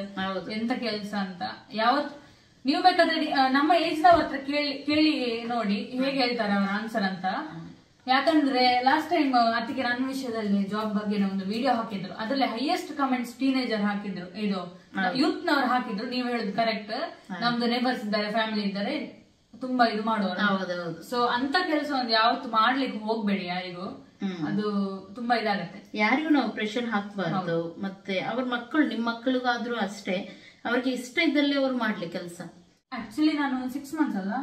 ಎಂತ ಕೆಲ್ಸ ಅಂತ. ನೀವು ಬೇಕಾದ್ರೆ ನಮ್ಮ ಏಜ್ ನವ್ರ ಹತ್ರ ಕೇಳಿ ನೋಡಿ ಹೇಗೆ ಹೇಳ್ತಾರೆ ಅವರ ಆನ್ಸರ್ ಅಂತ. ಯಾಕಂದ್ರೆ ಲಾಸ್ಟ್ ಟೈಮ್ ಅದಕ್ಕೆ ನನ್ನ ವಿಷಯದಲ್ಲಿ ಜಾಬ್ ಬಗ್ಗೆ ಒಂದು ವಿಡಿಯೋ ಹಾಕಿದ್ರು, ಅದ್ರಲ್ಲಿ ಹೈಯೆಸ್ಟ್ ಕಮೆಂಟ್ಸ್ ಟೀನೇಜರ್ ಹಾಕಿದ್ರು, ಇದು ಯೂತ್ ನವರು ಹಾಕಿದ್ರು. ನೀವು ಹೇಳುದು ಕರೆಕ್ಟ್, ನಮ್ದು ನೇಬರ್ಸ್ ಇದ್ದಾರೆ, ಫ್ಯಾಮಿಲಿ ಇದ್ದಾರೆ, ತುಂಬಾ ಇದು ಮಾಡುವರು. ಸೊ ಅಂತ ಕೆಲಸ ಒಂದು ಯಾವತ್ತು ಮಾಡ್ಲಿಕ್ಕೆ ಹೋಗ್ಬೇಡಿ ಯಾರಿಗೂ, ಅದು ತುಂಬಾ ಇದಾಗತ್ತೆ. ಯಾರಿಗೂ ನಾವು ಪ್ರೆಷರ್ ಹಾಕ್ಬಾರ್ದು. ಮತ್ತೆ ಅವ್ರ ಮಕ್ಕಳು, ನಿಮ್ ಮಕ್ಕಳಿಗಾದ್ರೂ ಅಷ್ಟೇ, ಅವ್ರಿಗೆ ಇಷ್ಟ ಇದ್ದಲ್ಲಿ ಅವ್ರು ಮಾಡ್ಲಿ ಕೆಲಸ. ಆಕ್ಚುಲಿ ನಾನು 6 months ಅಲ್ಲ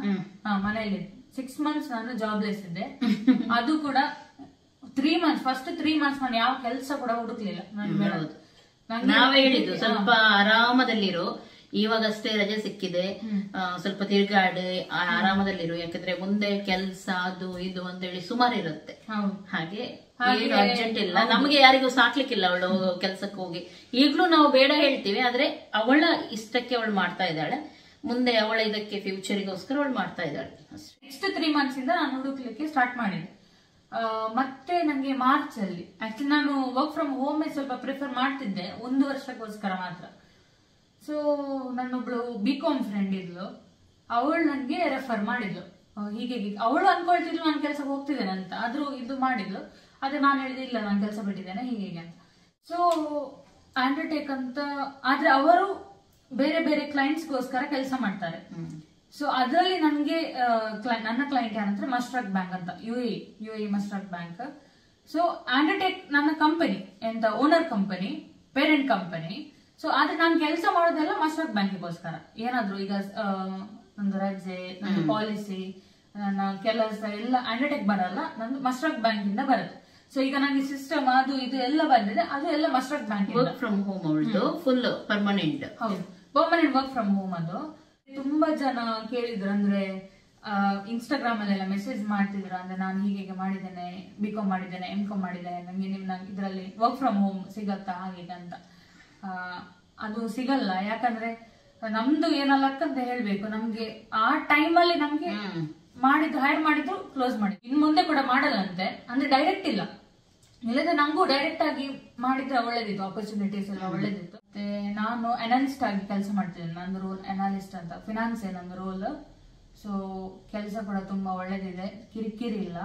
ಮನೆಯಲ್ಲಿ 6 months ನಾನು ಜಾಬ್ಲೆಸ್ ಇದ್ದೆ. ಅದು ಕೂಡ 3 months, ಫಸ್ಟ್ 3 months ನಾನು ಯಾವ ಕೆಲಸ ಕೂಡ ಹುಡುಕ್ಲಿಲ್ಲ. ನಾವೇ ಹೇಳಿದ್ದು ಸ್ವಲ್ಪ ಆರಾಮದಲ್ಲಿರು, ಇವಾಗಷ್ಟೇ ರಜೆ ಸಿಕ್ಕಿದೆ, ಸ್ವಲ್ಪ ತಿರ್ಗಾಡಿ ಆರಾಮದಲ್ಲಿರು, ಯಾಕಂದ್ರೆ ಮುಂದೆ ಕೆಲ್ಸ ಅದು ಇದು ಅಂತ ಹೇಳಿ ಸುಮಾರು ಇರುತ್ತೆ. ಹಾಗೆ ಏನು ಅರ್ಜೆಂಟ್ ಇಲ್ಲ, ನಮಗೆ ಯಾರಿಗೂ ಸಾಕ್ಲಿಕ್ಕಿಲ್ಲ ಅವಳು ಕೆಲ್ಸಕ್ಕೆ ಹೋಗಿ. ಈಗ್ಲೂ ನಾವು ಬೇಡ ಹೇಳ್ತೀವಿ, ಆದ್ರೆ ಅವಳ ಇಷ್ಟಕ್ಕೆ ಅವಳು ಮಾಡ್ತಾ ಇದ್ದಾಳೆ, ಮುಂದೆ ಅವಳ ಇದಕ್ಕೆ ಫ್ಯೂಚರಿಗೋಸ್ಕರ ಅವಳು ಮಾಡ್ತಾ ಇದ್ದಾಳೆ. ನೆಕ್ಸ್ಟ್ 3 months ಇಂದ ನಾನು ಹುಡುಕ್ಲಿಕ್ಕೆ ಸ್ಟಾರ್ಟ್ ಮಾಡಿದೆ. ಮತ್ತೆ ನಂಗೆ ಮಾರ್ಚ್ ಅಲ್ಲಿ ಆಕ್ಚುಲಿ ನಾನು ವರ್ಕ್ ಫ್ರಮ್ ಹೋಮ್ ಸ್ವಲ್ಪ ಪ್ರಿಫರ್ ಮಾಡ್ತಿದ್ದೆ 1 ವರ್ಷಕ್ಕೋಸ್ಕರ ಮಾತ್ರ. ಸೊ ನನ್ನೊಬ್ಳು B.com ಫ್ರೆಂಡ್ ಇದ್ಲು, ಅವಳು ನನ್ಗೆ ರೆಫರ್ ಮಾಡಿದ್ಲು. ಹೀಗೆ ಅವಳು ಅನ್ಕೊಳ್ತಿದ್ಲು ನಾನು ಕೆಲ್ಸಕ್ಕೆ ಹೋಗ್ತಿದ್ದೇನೆ ಅಂತ, ಆದ್ರೂ ಇದು ಮಾಡಿದ್ಲು. ಅದೇ ನಾನು ಹೇಳಿದೆ ಇಲ್ಲ ನಾನು ಕೆಲಸ ಬಿಟ್ಟಿದ್ದೇನೆ ಹೀಗೆ ಅಂತ. ಸೊ ಅಂಡರ್ಟೇಕ್ ಅಂತ, ಆದ್ರೆ ಅವರು ಬೇರೆ ಬೇರೆ ಕ್ಲೈಂಟ್ಸ್ ಗೋಸ್ಕರ ಕೆಲಸ ಮಾಡ್ತಾರೆ. ಸೊ ಅದರಲ್ಲಿ ನನ್ಗೆ ನನ್ನ ಕ್ಲೈಂಟ್ ಯಾರಂದ್ರೆ ಮಸ್ಟ್ರಕ್ ಬ್ಯಾಂಕ್ ಅಂತ, UAE ಮಸ್ಟ್ರಕ್ ಬ್ಯಾಂಕ್. ಸೊ ಅಂಡರ್ಟೇಕ್ ನನ್ನ ಕಂಪನಿ ಎಂತ owner company, parent company. So ಆದ್ರೆ ನಾನು ಕೆಲಸ ಮಾಡೋದೆಲ್ಲ ಮಸ್ಟ್ರಕ್ ಬ್ಯಾಂಕಿಗೋಸ್ಕರ. ಏನಾದ್ರು ಈಗ ನಂದು ರಜೆ, ನನ್ನ ಪಾಲಿಸಿ, ನನ್ನ ಕೆಲಸ ಎಲ್ಲ ಅಂಡರ್ಟೇಕ್ ಬರಲ್ಲ, ನಂದು ಮಸ್ಟ್ರಕ್ ಬ್ಯಾಂಕ್ ಇಂದ ಬರುತ್ತೆ. ಸೊ ಈಗ ನಂಗೆ ಸಿಸ್ಟಮ್ ಅದು ಇದು ಎಲ್ಲ ಬಂದಿದೆ, ಅದು ಎಲ್ಲ ಮಸ್ಟ್ರಕ್ ಬ್ಯಾಂಕ್. ವರ್ಕ್ ಫ್ರಮ್ ಹೋಮ್ ಅವಳದು ಫುಲ್ ಪರ್ಮನೆಂಟ್. ಹೌದು, ಪರ್ಮನೆಂಟ್ ವರ್ಕ್ ಫ್ರಮ್ ಹೋಮ್. ಅದು ತುಂಬಾ ಜನ ಕೇಳಿದ್ರು, ಅಂದ್ರೆ ಇನ್ಸ್ಟಾಗ್ರಾಮ್ ಅಲ್ಲೆಲ್ಲ ಮೆಸೇಜ್ ಮಾಡ್ತಿದ್ರು, ಅಂದ್ರೆ ನಾನು ಹೀಗೆ ಮಾಡಿದ್ದೇನೆ, B.com ಮಾಡಿದ್ದೇನೆ, M.com ಮಾಡಿದ್ದೇನೆ, ನಂಗೆ ಇದರಲ್ಲಿ ವರ್ಕ್ ಫ್ರಮ್ ಹೋಮ್ ಸಿಗತ್ತಾ ಹಾಗೆ ಅಂತ. ಅದು ಸಿಗಲ್ಲ, ಯಾಕಂದ್ರೆ ನಮ್ದು ಏನಲ್ಲ ಅಂತ ಹೇಳ್ಬೇಕು. ನಮ್ಗೆ ಆ ಟೈಮಲ್ಲಿ ನಮ್ಗೆ ಮಾಡಿದ್ದು ಹೈರ್ ಮಾಡಿದ್ದು ಕ್ಲೋಸ್ ಮಾಡಿ ಇನ್ ಮುಂದೆ ಕೂಡ ಮಾಡಲ್ಲಂತೆ. ಅಂದ್ರೆ ಡೈರೆಕ್ಟ್ ಇಲ್ಲ, ಇಲ್ಲದ್ರೆ ನಂಗೂ ಡೈರೆಕ್ಟ್ ಆಗಿ ಮಾಡಿದ್ರೆ ಒಳ್ಳೇದಿತ್ತು, ಆಪರ್ಚುನಿಟೀಸ್ ಎಲ್ಲ ಒಳ್ಳೇದಿತ್ತು. ಮತ್ತೆ ನಾನು ಅನಾಲಿಸ್ಟ್ ಆಗಿ ಕೆಲಸ ಮಾಡ್ತಿದ್ದೇನೆ. ನಂದು ರೋಲ್ ಅನಾಲಿಸ್ಟ್ ಅಂತ, ಫಿನಾನ್ಸ್ ನಂದು ರೋಲ್. ಸೊ ಕೆಲಸ ಕೂಡ ತುಂಬಾ ಒಳ್ಳೇದಿದೆ, ಕಿರಿಕಿರಿ ಇಲ್ಲ.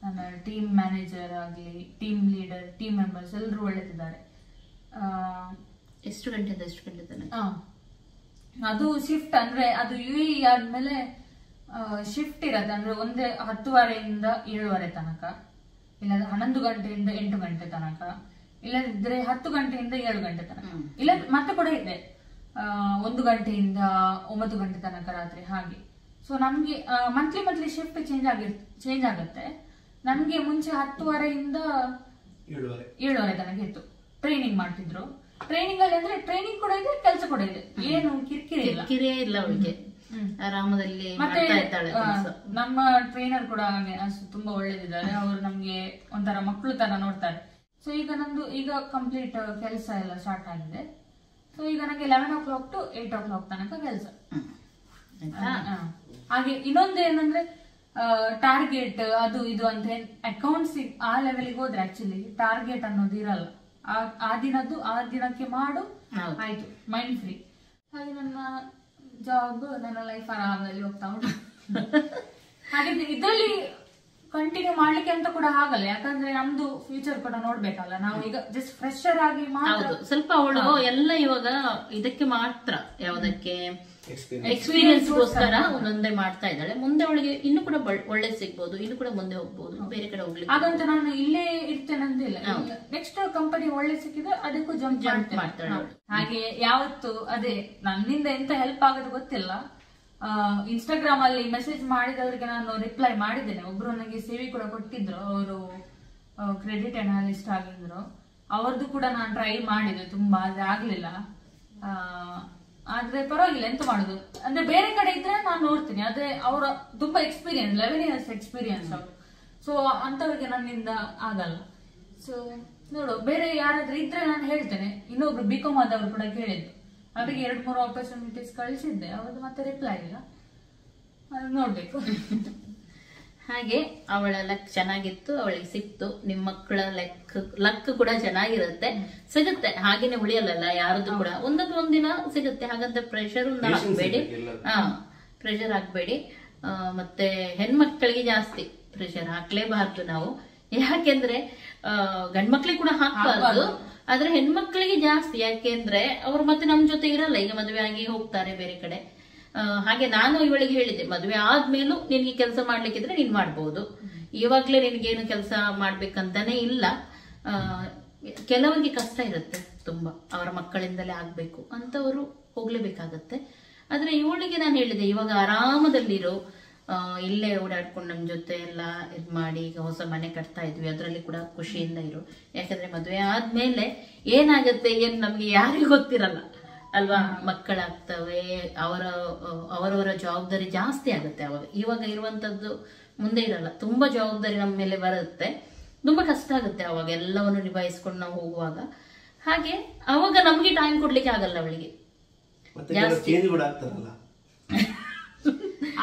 ನನ್ನ ಟೀಮ್ ಮ್ಯಾನೇಜರ್ ಆಗಲಿ, ಟೀಮ್ ಲೀಡರ್, ಟೀಮ್ ಮೆಂಬರ್ಸ್ ಎಲ್ಲರೂ ಒಳ್ಳೇದಿದ್ದಾರೆ. ಎಷ್ಟು ಗಂಟೆಯಿಂದ ಎಷ್ಟು ಗಂಟೆ ತನಕ? ಅದು ಶಿಫ್ಟ್ ಅಂದ್ರೆ ಅದು UAE ಆದ್ಮೇಲೆ ಶಿಫ್ಟ್ ಇರತ್ತೆ. ಅಂದ್ರೆ ಒಂದೇ 10:30 7:30 ತನಕ, ಇಲ್ಲಾಂದ್ರೆ 11 ಗಂಟೆಯಿಂದ 8 ಗಂಟೆ ತನಕ, ಇಲ್ಲದಿದ್ರೆ 10 ಗಂಟೆಯಿಂದ 7 ಗಂಟೆ ತನಕ. ಇಲ್ಲ ಮತ್ತೆ ಕೂಡ ಇದೆ 1 ಗಂಟೆಯಿಂದ 9 ಗಂಟೆ ತನಕ ರಾತ್ರಿ ಹಾಗೆ. ಸೊ ನಮ್ಗೆ ಮಂತ್ಲಿ ಶಿಫ್ಟ್ ಚೇಂಜ್ ಆಗುತ್ತೆ. ನಮ್ಗೆ ಮುಂಚೆ 10:30 7:30 ತನಕ ಇತ್ತು. ಟ್ರೈನಿಂಗ್ ಮಾಡ್ತಿದ್ರು. ಟ್ರೈನಿಂಗ್ ಅಲ್ಲಿ ಅಂದ್ರೆ ಟ್ರೈನಿಂಗ್ ಕೂಡ ಇದೆ, ಕೆಲಸ ಕೂಡ ಇದೆ, ಏನು ಕಿರಿಕಿರಿ ಇಲ್ಲ ಅವಳಿಗೆ, ಆರಾಮದಲ್ಲಿ ಮತ್ತೆ ನಮ್ಮ ಟ್ರೈನರ್ ಕೂಡ ಹಾಗೆ ತುಂಬಾ ಒಳ್ಳೇದಿದ್ದಾರೆ. ಅವರು ನಮ್ಗೆ ಒಂಥರ ಮಕ್ಕಳು ತರ ನೋಡ್ತಾರೆ. ಸೊ ಈಗ ನಂದು ಈಗ ಕಂಪ್ಲೀಟ್ ಕೆಲಸ ಎಲ್ಲ ಸ್ಟಾರ್ಟ್ ಆಗಿದೆ. ಸೊ ಈಗ ನಂಗೆ 11 o'clock to 8 o'clock ತನಕ ಕೆಲಸ. ಹಾಗೆ ಇನ್ನೊಂದು ಏನಂದ್ರೆ ಟಾರ್ಗೆಟ್ ಅದು ಇದು ಅಂತ ಅಕೌಂಟ್ಸ್ ಆ ಲೆವೆಲ್ಗೆ ಹೋದ್ರೆ ಆಕ್ಚುಲಿ ಟಾರ್ಗೆಟ್ ಅನ್ನೋದು ಇರಲ್ಲ. ಆ ದಿನಕ್ಕೆ ಮಾಡು ಆಯ್ತು, ಮೈಂಡ್ ಫ್ರೀ. ಹಾಗೆ ನನ್ನ ಜಾಬ್, ನನ್ನ ಲೈಫ್ ಆರಾಮದಲ್ಲಿ ಹೋಗ್ತಾ ಉಂಟು. ಹಾಗೆ ಇದರಲ್ಲಿ ಕಂಟಿನ್ಯೂ ಮಾಡ್ಲಿಕ್ಕೆ ಅಂತ ಕೂಡ ಆಗಲ್ಲ, ಯಾಕಂದ್ರೆ ನಮ್ದು ಫ್ಯೂಚರ್ ಕೂಡ ನೋಡ್ಬೇಕಲ್ಲ. ನಾವು ಈಗ ಜಸ್ಟ್ ಫ್ರೆಶರ್ ಆಗಿ ಸ್ವಲ್ಪ ಅವಳು ಎಲ್ಲ ಇವಾಗ ಇದಕ್ಕೆ ಮಾತ್ರ, ಯಾವ್ದಕ್ಕೆ ಎಕ್ಸ್ಪೀರಿಯನ್ಸ್ ಗೋಸ್ಕರ ಒಂದೊಂದೇ ಮಾಡ್ತಾ ಇದ್ದಾಳೆ. ಮುಂದೆ ಅವಳಿಗೆ ಇನ್ನು ಕೂಡ ಒಳ್ಳೆ ಸಿಗ್ಬೋದು, ಇನ್ನು ಕೂಡ ಮುಂದೆ ಹೋಗ್ಬೋದು, ಬೇರೆ ಕಡೆ ಹೋಗ್ಲಿಕ್ಕೆ. ಹಾಗಂತ ನಾನು ಇಲ್ಲೇ ಇರ್ತೇನೆ ಅಂತಿಲ್ಲ. ನೆಕ್ಸ್ಟ್ ಕಂಪನಿ ಒಳ್ಳೆ ಸಿಕ್ಕಿದ್ರೆ ಅದಕ್ಕೂ ಜಂಪ್ ಮಾಡ್ತಾಳೆ. ಹಾಗೆ ಯಾವತ್ತು ಅದೇ ನನ್ನಿಂದ ಎಂತ ಹೆಲ್ಪ್ ಆಗೋದು ಗೊತ್ತಿಲ್ಲ. ಇನ್ಸ್ಟಾಗ್ರಾಮ್ ಅಲ್ಲಿ ಮೆಸೇಜ್ ಮಾಡಿದವರಿಗೆ ನಾನು ರಿಪ್ಲೈ ಮಾಡಿದ್ದೇನೆ. ಒಬ್ರು ನನಗೆ CV ಕೂಡ ಕೊಟ್ಟಿದ್ರು, ಅವರು ಕ್ರೆಡಿಟ್ ಅನಾಲಿಸ್ಟ್ ಆಗಿದ್ರು. ಅವ್ರದ್ದು ಕೂಡ ನಾನು ಟ್ರೈ ಮಾಡಿದೆ ತುಂಬಾ, ಆದ್ರೆ ಆಗ್ಲಿಲ್ಲ. ಆದ್ರೆ ಪರವಾಗಿಲ್ಲ, ಎಂತ ಮಾಡುದು ಅಂದ್ರೆ ಬೇರೆ ಕಡೆ ಇದ್ರೆ ನಾನು ನೋಡ್ತೀನಿ. ಅದೇ ಅವರ ತುಂಬಾ ಎಕ್ಸ್ಪೀರಿಯನ್ಸ್, 11 years ಎಕ್ಸ್ಪೀರಿಯನ್ಸ್ ಅವರು. ಸೊ ಅಂತವ್ರಿಗೆ ನನ್ನಿಂದ ಆಗಲ್ಲ. ಸೊ ನೋಡು, ಬೇರೆ ಯಾರಾದ್ರೂ ಇದ್ರೆ ನಾನು ಹೇಳ್ತೇನೆ. ಇನ್ನೊಬ್ರು BCom ಆದವರು ಕೂಡ ಕೇಳಿದ್ರು, ಅವರಿಗೆ 2-3 ಆಪರ್ಚುನಿಟೀಸ್ ಕಳಿಸಿದ್ದೆ, ಅವ್ರದ್ದು ಮತ್ತೆ ರಿಪ್ಲೈ ಇಲ್ಲ. ನೋಡ್ಬೇಕು. ಹಾಗೆ ಅವಳ ಲಕ್ ಚೆನ್ನಾಗಿತ್ತು, ಅವಳಿಗೆ ಸಿಕ್ತು. ನಿಮ್ ಮಕ್ಕಳ ಲಕ್ ಕೂಡ ಚೆನ್ನಾಗಿರುತ್ತೆ, ಸಿಗುತ್ತೆ, ಹಾಗೇನೆ ಉಳಿಯಲ್ಲ ಯಾರದು ಕೂಡ. ಒಂದಿನ ಸಿಗುತ್ತೆ. ಹಾಗಂತ ಪ್ರೆಷರ್ ಹಾಕ್ಬೇಡಿ, ಪ್ರೆಷರ್ ಹಾಕ್ಬೇಡಿ. ಮತ್ತೆ ಹೆಣ್ಮಕ್ಳಿಗೆ ಜಾಸ್ತಿ ಪ್ರೆಷರ್ ಹಾಕ್ಲೇಬಾರ್ದು ನಾವು. ಯಾಕೆಂದ್ರೆ ಗಂಡ್ಮಕ್ಳಿಗೆ ಕೂಡ ಹಾಕ್ಬಾರ್ದು, ಆದ್ರೆ ಹೆಣ್ಮಕ್ಳಿಗೆ ಜಾಸ್ತಿ. ಯಾಕೆಂದ್ರೆ ಅವ್ರು ಮತ್ತೆ ನಮ್ ಜೊತೆ ಇರಲ್ಲ, ಈಗ ಮದುವೆ ಆಗಿ ಹೋಗ್ತಾರೆ ಬೇರೆ ಕಡೆ. ಹಾಗೆ ನಾನು ಇವಳಿಗೆ ಹೇಳಿದ್ದೆ, ಮದುವೆ ಆದ್ಮೇಲೂ ನಿನ್ಗೆ ಕೆಲಸ ಮಾಡ್ಲಿಕ್ಕಿದ್ರೆ ನೀನ್ ಮಾಡ್ಬೋದು, ಇವಾಗ್ಲೇ ನಿನ್ಗೇನು ಕೆಲಸ ಮಾಡ್ಬೇಕಂತಾನೆ ಇಲ್ಲ. ಕೆಲವರಿಗೆ ಕಷ್ಟ ಇರುತ್ತೆ ತುಂಬಾ, ಅವರ ಮಕ್ಕಳಿಂದಲೇ ಆಗ್ಬೇಕು ಅಂತವರು ಹೋಗ್ಲೇಬೇಕಾಗತ್ತೆ. ಆದ್ರೆ ಇವಳಿಗೆ ನಾನು ಹೇಳಿದೆ, ಇವಾಗ ಆರಾಮದಲ್ಲಿರೋ, ಇಲ್ಲೇ ಓಡಾಡ್ಕೊಂಡು ನಮ್ ಜೊತೆ ಎಲ್ಲ ಇದ್ ಮಾಡಿ, ಈಗ ಹೊಸ ಮನೆ ಕಟ್ತಾ ಇದ್ವಿ, ಅದ್ರಲ್ಲಿ ಕೂಡ ಖುಷಿಯಿಂದ ಇರು. ಯಾಕಂದ್ರೆ ಮದುವೆ ಆದ್ಮೇಲೆ ಏನಾಗತ್ತೆ ಏನ್ ನಮ್ಗೆ ಯಾರಿಗೂ ಗೊತ್ತಿರಲ್ಲ ಅಲ್ವಾ. ಮಕ್ಕಳಾಗ್ತವೆ, ಅವರವರ ಜವಾಬ್ದಾರಿ ಜಾಸ್ತಿ ಆಗುತ್ತೆ ಅವಾಗ. ಇವಾಗ ಇರುವಂತದ್ದು ಮುಂದೆ ಇರಲ್ಲ, ತುಂಬಾ ಜವಾಬ್ದಾರಿ ನಮ್ಮ ಮೇಲೆ ಬರುತ್ತೆ, ತುಂಬಾ ಕಷ್ಟ ಆಗುತ್ತೆ ಅವಾಗ ಎಲ್ಲವನ್ನು ನಿಭಾಯಿಸ್ಕೊಂಡು ನಾವು ಹೋಗುವಾಗ. ಹಾಗೆ ಅವಾಗ ನಮ್ಗೆ ಟೈಮ್ ಕೊಡ್ಲಿಕ್ಕೆ ಆಗಲ್ಲ ಅವಳಿಗೆ ಜಾಸ್ತಿ.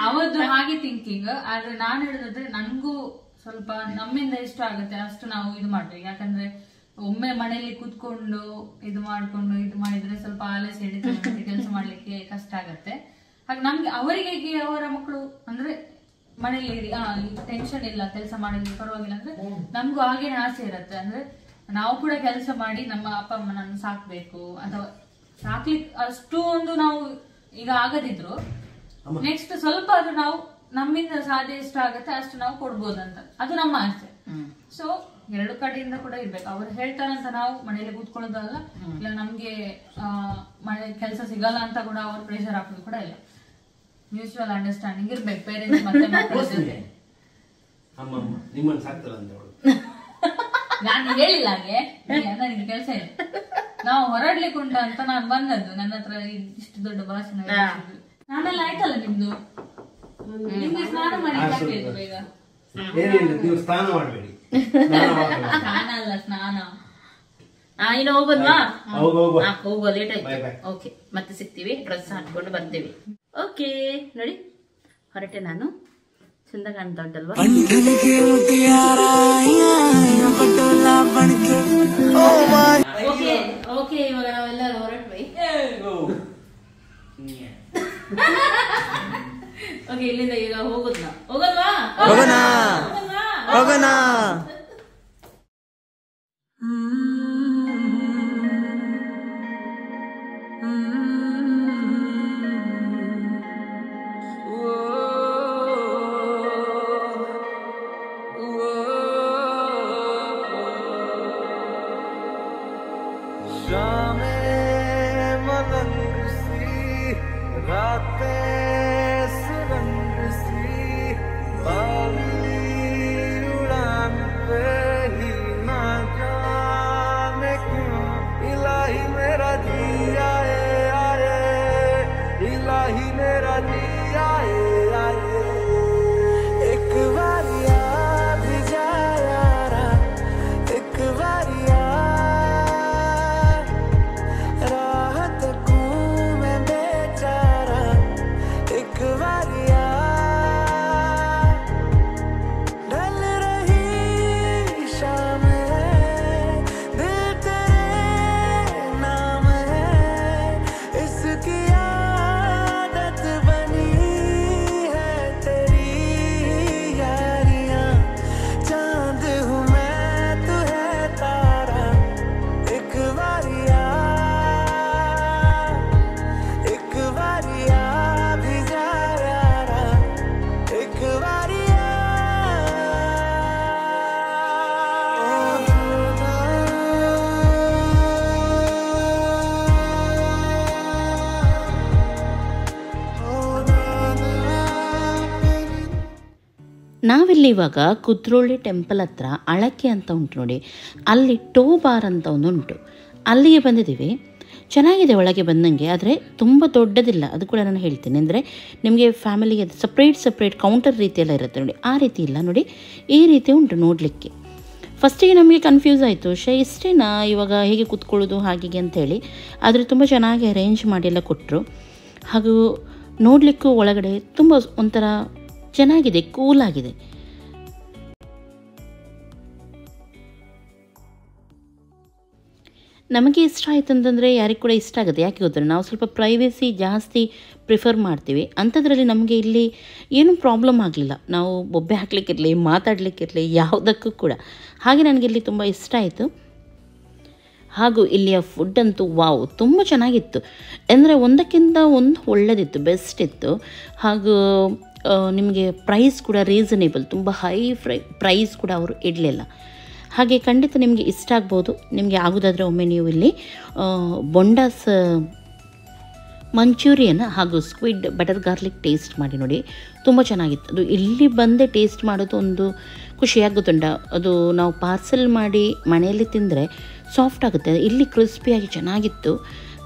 ಅವತ್ತು ಹಾಗೆ ಥಿಂಕಿಂಗ್. ಆದ್ರೆ ನಾನು ಹೇಳಿದ್ರೆ ನನ್ಗೂ ಸ್ವಲ್ಪ ನಮ್ಮಿಂದ ಎಷ್ಟು ಆಗುತ್ತೆ ಅಷ್ಟು ನಾವು ಇದು ಮಾಡ್ಬೇಕು. ಯಾಕಂದ್ರೆ ಒಮ್ಮೆ ಮನೆಯಲ್ಲಿ ಕೂತ್ಕೊಂಡು ಇದು ಮಾಡಿದ್ರೆ ಸ್ವಲ್ಪ ಆಲಸ್ಯ ಹಿಡಿತ, ಕೆಲಸ ಮಾಡ್ಲಿಕ್ಕೆ ಕಷ್ಟ ಆಗತ್ತೆ. ಹಾಗೆ ನಮ್ಗೆ ಅವರಿಗೆ ಅವರ ಮಕ್ಕಳು ಅಂದ್ರೆ ಮನೇಲಿ ಟೆನ್ಷನ್ ಇಲ್ಲ, ಕೆಲಸ ಮಾಡಲಿಕ್ಕೆ ಪರವಾಗಿಲ್ಲ ಅಂದ್ರೆ ನಮ್ಗೂ ಹಾಗೇನೆ ಆಸೆ ಇರತ್ತೆ. ಅಂದ್ರೆ ನಾವು ಕೂಡ ಕೆಲಸ ಮಾಡಿ ನಮ್ಮ ಅಪ್ಪ ಅಮ್ಮನನ್ನು ಸಾಕ್ಬೇಕು, ಅಥವಾ ಸಾಕ್ಲಿಕ್ಕೆ ಅಷ್ಟು ಒಂದು ನಾವು ಈಗ ಆಗದಿದ್ರು ನೆಕ್ಸ್ಟ್ ಸ್ವಲ್ಪ ಅದು ನಾವು ನಮ್ಮಿಂದ ಸಾಧ್ಯ ಎಷ್ಟು ಆಗತ್ತೆ ಅಷ್ಟು ನಾವು ಕೊಡ್ಬೋದಂತ, ಅದು ನಮ್ಮ ಆಸೆ. ಸೊ 2 ಕಡೆಯಿಂದ ಕೂಡ ಇರ್ಬೇಕು. ಅವ್ರು ಹೇಳ್ತಾರಂತ ನಾವು ಮನೇಲಿ ಕೂತ್ಕೊಳ್ಳೋದಲ್ಲ, ಇಲ್ಲ ನಮ್ಗೆ ಮನೆ ಕೆಲಸ ಸಿಗಲ್ಲ ಅಂತ ಕೂಡ ಅವ್ರು ಪ್ರೆಷರ್ ಹಾಕೋದು ಕೂಡ ಇಲ್ಲ. ಮ್ಯೂಚುವಲ್ ಅಂಡರ್ಸ್ಟ್ಯಾಂಡಿಂಗ್ ಇರ್ಬೇಕು ಪೇರೆಂಟ್ಸ್ ಮತ್ತೆ ಮಕ್ಕಳ ಜೊತೆ. ನಾನು ಹೇಳಿಲ್ಲ ಹಾಗೆ, ನನಗೆ ಕೆಲಸ ಇದೆ, ನಾವು ಹೊರಡ್ಲಿಕ್ಕೆ ಉಂಟ ಅಂತ ನಾನು ಬಂದದ್ದು. ನನ್ನ ಹತ್ರ ಇಷ್ಟು ದೊಡ್ಡ ಭಾಷಣ ನಾನೆಲ್ಲ ಆಯ್ತಲ್ಲ ನಿಮ್ದು. ನಿಮ್ಗೆ ಸ್ನಾನ ಮಾಡಿ ಬೇಗ. ಸ್ನಾನ ಮಾಡಬೇಡಿ, ಸ್ನಾನ ಅಲ್ಲ ಸ್ನಾನ. ಇನ್ನು ಹೋಗೋದ್ವಾ? ಹೋಗುವ ಹೋಗುವ, ಲೇಟ್ Bye, ಆಯ್ತು. bye. ಓಕೆ, ಮತ್ತೆ ಸಿಗ್ತೀವಿ, ಡ್ರೆಸ್ ಹಾಕೊಂಡು ಬರ್ತೀವಿ. ಓಕೆ ನೋಡಿ, ಹೊರಟೆ ನಾನು. ಚಂದ ಕಾಣ್ತಾ ಉಂಟಲ್ವಾ? ಓಕೆ ಓಕೆ, ಇವಾಗ ನಾವೆಲ್ಲರೂ ಹೊರಟ್ವಿ. ಓಕೆ, ಇಲ್ಲಿಂದ ಈಗ ಹೋಗೋದ್ನಾ? ಹೋಗೋದ್ವಾ? ಹೋಗೋಣ. ನಾವಿಲ್ಲಿ ಇವಾಗ ಕುದ್ರೋಳಿ ಟೆಂಪಲ್ ಹತ್ರ ಅಳಕೆ ಅಂತ ಉಂಟು ನೋಡಿ, ಅಲ್ಲಿ ಟೋ ಬಾರ್ ಅಂತ ಒಂದು ಉಂಟು, ಅಲ್ಲಿಗೆ ಬಂದಿದ್ದೀವಿ. ಚೆನ್ನಾಗಿದೆ ಒಳಗೆ ಬಂದಂಗೆ, ಆದರೆ ತುಂಬ ದೊಡ್ಡದಿಲ್ಲ, ಅದು ಕೂಡ ನಾನು ಹೇಳ್ತೀನಿ. ಅಂದರೆ ನಿಮಗೆ ಫ್ಯಾಮಿಲಿಗೆ ಸಪ್ರೇಟ್ ಕೌಂಟರ್ ರೀತಿಯೆಲ್ಲ ಇರುತ್ತೆ ನೋಡಿ, ಆ ರೀತಿ ಇಲ್ಲ ನೋಡಿ, ಈ ರೀತಿ ಉಂಟು ನೋಡಲಿಕ್ಕೆ. ಫಸ್ಟಿಗೆ ನಮಗೆ ಕನ್ಫ್ಯೂಸ್ ಆಯಿತು, ಇಷ್ಟೇನಾ ಇವಾಗ ಹೇಗೆ ಕೂತ್ಕೊಳ್ಳೋದು ಹಾಗೆ ಅಂಥೇಳಿ. ಆದರೆ ತುಂಬ ಚೆನ್ನಾಗಿ ಅರೇಂಜ್ ಮಾಡಿ ಎಲ್ಲ ಕೊಟ್ಟರು. ಹಾಗೂ ನೋಡಲಿಕ್ಕೂ ಒಳಗಡೆ ತುಂಬ ಒಂಥರ ಚೆನ್ನಾಗಿದೆ, ಕೂಲಾಗಿದೆ. ನಮಗೆ ಇಷ್ಟ ಆಯ್ತು ಅಂತಂದರೆ ಯಾರಿಗೆ ಕೂಡ ಇಷ್ಟ ಆಗುತ್ತೆ. ಯಾಕೆ ಗೊತ್ತಿಲ್ಲ, ನಾವು ಸ್ವಲ್ಪ ಪ್ರೈವೇಸಿ ಜಾಸ್ತಿ ಪ್ರಿಫರ್ ಮಾಡ್ತೀವಿ. ಅಂಥದ್ರಲ್ಲಿ ನಮಗೆ ಇಲ್ಲಿ ಏನೂ ಪ್ರಾಬ್ಲಮ್ ಆಗಲಿಲ್ಲ. ನಾವು ಬೊಬ್ಬೆ ಹಾಕಲಿಕ್ಕಿರಲಿ, ಮಾತಾಡಲಿಕ್ಕಿರಲಿ, ಯಾವುದಕ್ಕೂ ಕೂಡ. ಹಾಗೆ ನನಗೆ ಇಲ್ಲಿ ತುಂಬ ಇಷ್ಟ ಆಯಿತು. ಹಾಗೂ ಇಲ್ಲಿಯ ಫುಡ್ ಅಂತೂ ವಾವ್, ತುಂಬ ಚೆನ್ನಾಗಿತ್ತು. ಅಂದರೆ ಒಂದಕ್ಕಿಂತ ಒಂದು ಒಳ್ಳೆದಿತ್ತು, ಬೆಸ್ಟ್ ಇತ್ತು. ಹಾಗೂ ನಿಮಗೆ ಪ್ರೈಸ್ ಕೂಡ ರೀಸನೇಬಲ್, ತುಂಬ ಹೈ ಪ್ರೈಸ್ ಕೂಡ ಅವರು ಇಡಲಿಲ್ಲ. ಹಾಗೆ ಖಂಡಿತ ನಿಮಗೆ ಇಷ್ಟ ಆಗ್ಬೋದು. ನಿಮಗೆ ಆಗೋದಾದರೆ ಒಮ್ಮೆ ನೀವು ಇಲ್ಲಿ ಬೊಂಡಾಸ್ ಮಂಚೂರಿಯನ್ ಹಾಗೂ ಸ್ಕ್ವಿಡ್ ಬಟರ್ ಗಾರ್ಲಿಕ್ ಟೇಸ್ಟ್ ಮಾಡಿ ನೋಡಿ, ತುಂಬ ಚೆನ್ನಾಗಿತ್ತು. ಅದು ಇಲ್ಲಿ ಬಂದೇ ಟೇಸ್ಟ್ ಮಾಡೋದು ಒಂದು ಖುಷಿಯಾಗಿ ಗೊತ್ತುಂಟ. ಅದು ನಾವು ಪಾರ್ಸೆಲ್ ಮಾಡಿ ಮನೆಯಲ್ಲಿ ತಿಂದರೆ ಸಾಫ್ಟ್ ಆಗುತ್ತೆ, ಇಲ್ಲಿ ಕ್ರಿಸ್ಪಿಯಾಗಿ ಚೆನ್ನಾಗಿತ್ತು.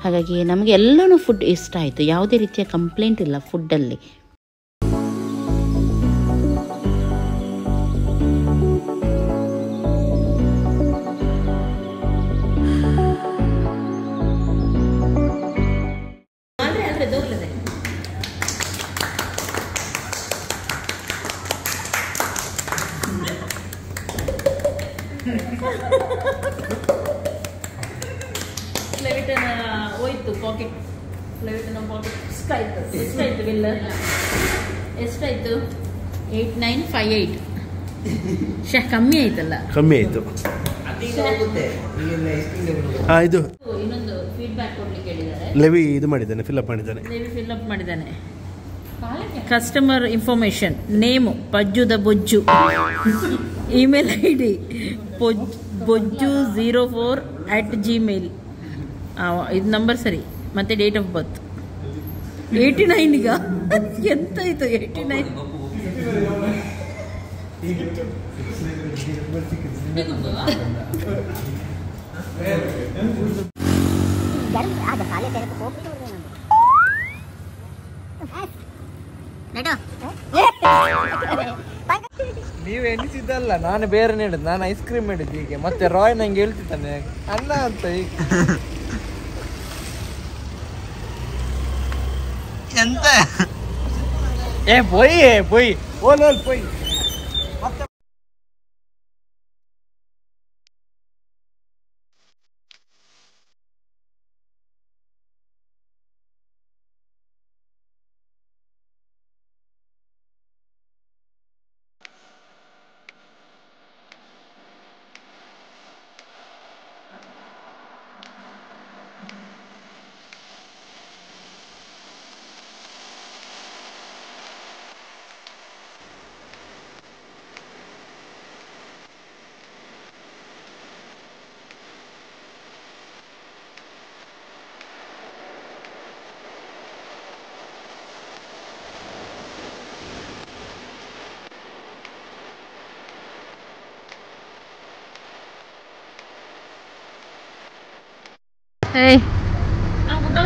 ಹಾಗಾಗಿ ನಮಗೆ ಎಲ್ಲನೂ ಫುಡ್ ಇಷ್ಟ ಆಯಿತು, ಯಾವುದೇ ರೀತಿಯ ಕಂಪ್ಲೇಂಟ್ ಇಲ್ಲ ಫುಡ್ಡಲ್ಲಿ. ಲೆವಿಟನ್ ಹೋಯ್ತು ಪಾಕೆಟ್, ಲೆವಿಟನ್ ಪಾಕೆಟ್ ಎಷ್ಟಾಯ್ತು ಬಿಲ್? ಎಷ್ಟಾಯ್ತು? 8958. ಕಮ್ಮಿ ಆಯ್ತಲ್ಲ? ಕಮ್ಮಿ ಆಯ್ತು. ಇದು ಇನ್ನೊಂದು ಫೀಡ್ಬ್ಯಾಕ್ ಕೊಡ್ಲಿಕ್ಕೆ ಹೇಳಿದ್ದಾರೆ. ಲೆವಿ ಇದು ಮಾಡಿದ್ದಾನೆ, ಫಿಲ್ಅಪ್ ಮಾಡಿದ್ದಾನೆ. ಕಸ್ಟಮರ್ ಇನ್ಫಾರ್ಮೇಶನ್, ನೇಮು ಪಜ್ಜು ದ ಬೊಜ್ಜು, ಇಮೇಲ್ ID bojju04@gmail, ಇದು ನಂಬರ್ ಸರಿ. ಮತ್ತೆ ಡೇಟ್ ಆಫ್ ಬರ್ತ್ 89. ಈಗ ಎಂತಾಯ್ತು 89? ನೀವೇ ಎಣಿಸಿದ್ದಲ್ಲ, ನಾನು ಬೇರೆ ಹೇಳಿದ್ದು, ನಾನು ಐಸ್ ಕ್ರೀಮ್ ಹೇಳಿದ್ದು. ಹೀಗೆ ಮತ್ತೆ ರಾಯ್ ನಂಗೆ ಹೇಳ್ತಿದ್ದಾನೆ ಅನ್ನ ಅಂತ. ಈಗ ಎಂತ ಪೊಯ್ ಓಲ್ ಪೊಯ್ ಮತ್ತೆ.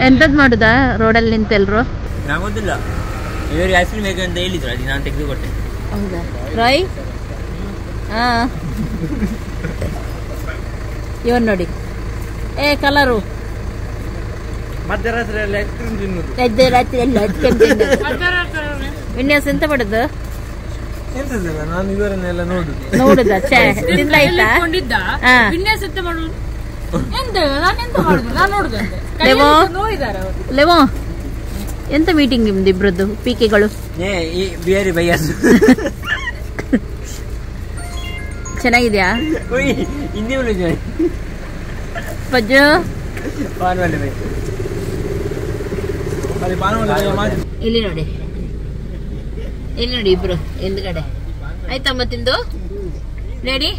ಎಂತದ್ ಮಾಡುದಾ ರೋಡಲ್ಲಿ ನಿಂತೆಲ್ರು? ಆಗೋದಿಲ್ಲ, ಇವರಿಗೆ ಐಸ್ ಕ್ರೀಮ್ ಬೇಕಂತ ಹೇಳಿದ್ರು, ಅದು ನಾನು ತೆಗೆದುಕೊಟ್ಟೆ. ಹೌದಾ ರಾಯ್? ಹಾ ಇವನ್ ನೋಡಿ ಕಲರು ಮಧ್ಯರಾತ್ರಿಯಲ್ಲಿ ಐಸ್ ಕ್ರೀಮ್ ತಿನ್ನುದು. ಮಧ್ಯರಾತ್ರಿ ಎಲ್ಲ ವಿನ್ಯಾಸ ಎಂತ ಮಾಡುದು? ಎಂತದಿಲ್ಲ, ನಾನು ಇವರನ್ನೆಲ್ಲ ನೋಡುದ ತಿಂದಾಯ್ತಾ? ವಿನ್ಯಾಸ ಎಂತ ಮಾಡುದು? ಲೆವೋ ಎಂತ ಮೀಟಿಂಗ್ ನಿಮ್ದು ಇಬ್ರದ್ದು ಪೀಕೆಗಳು? ಚೆನ್ನಾಗಿದ್ಯಾ ಪಜ್ಜು? ಇಲ್ಲಿ ನೋಡಿ ಇಬ್ರು ಹಿಂದ್ಗಡೆ. ಆಯ್ತಮ್ಮ ತಿಂದು ready?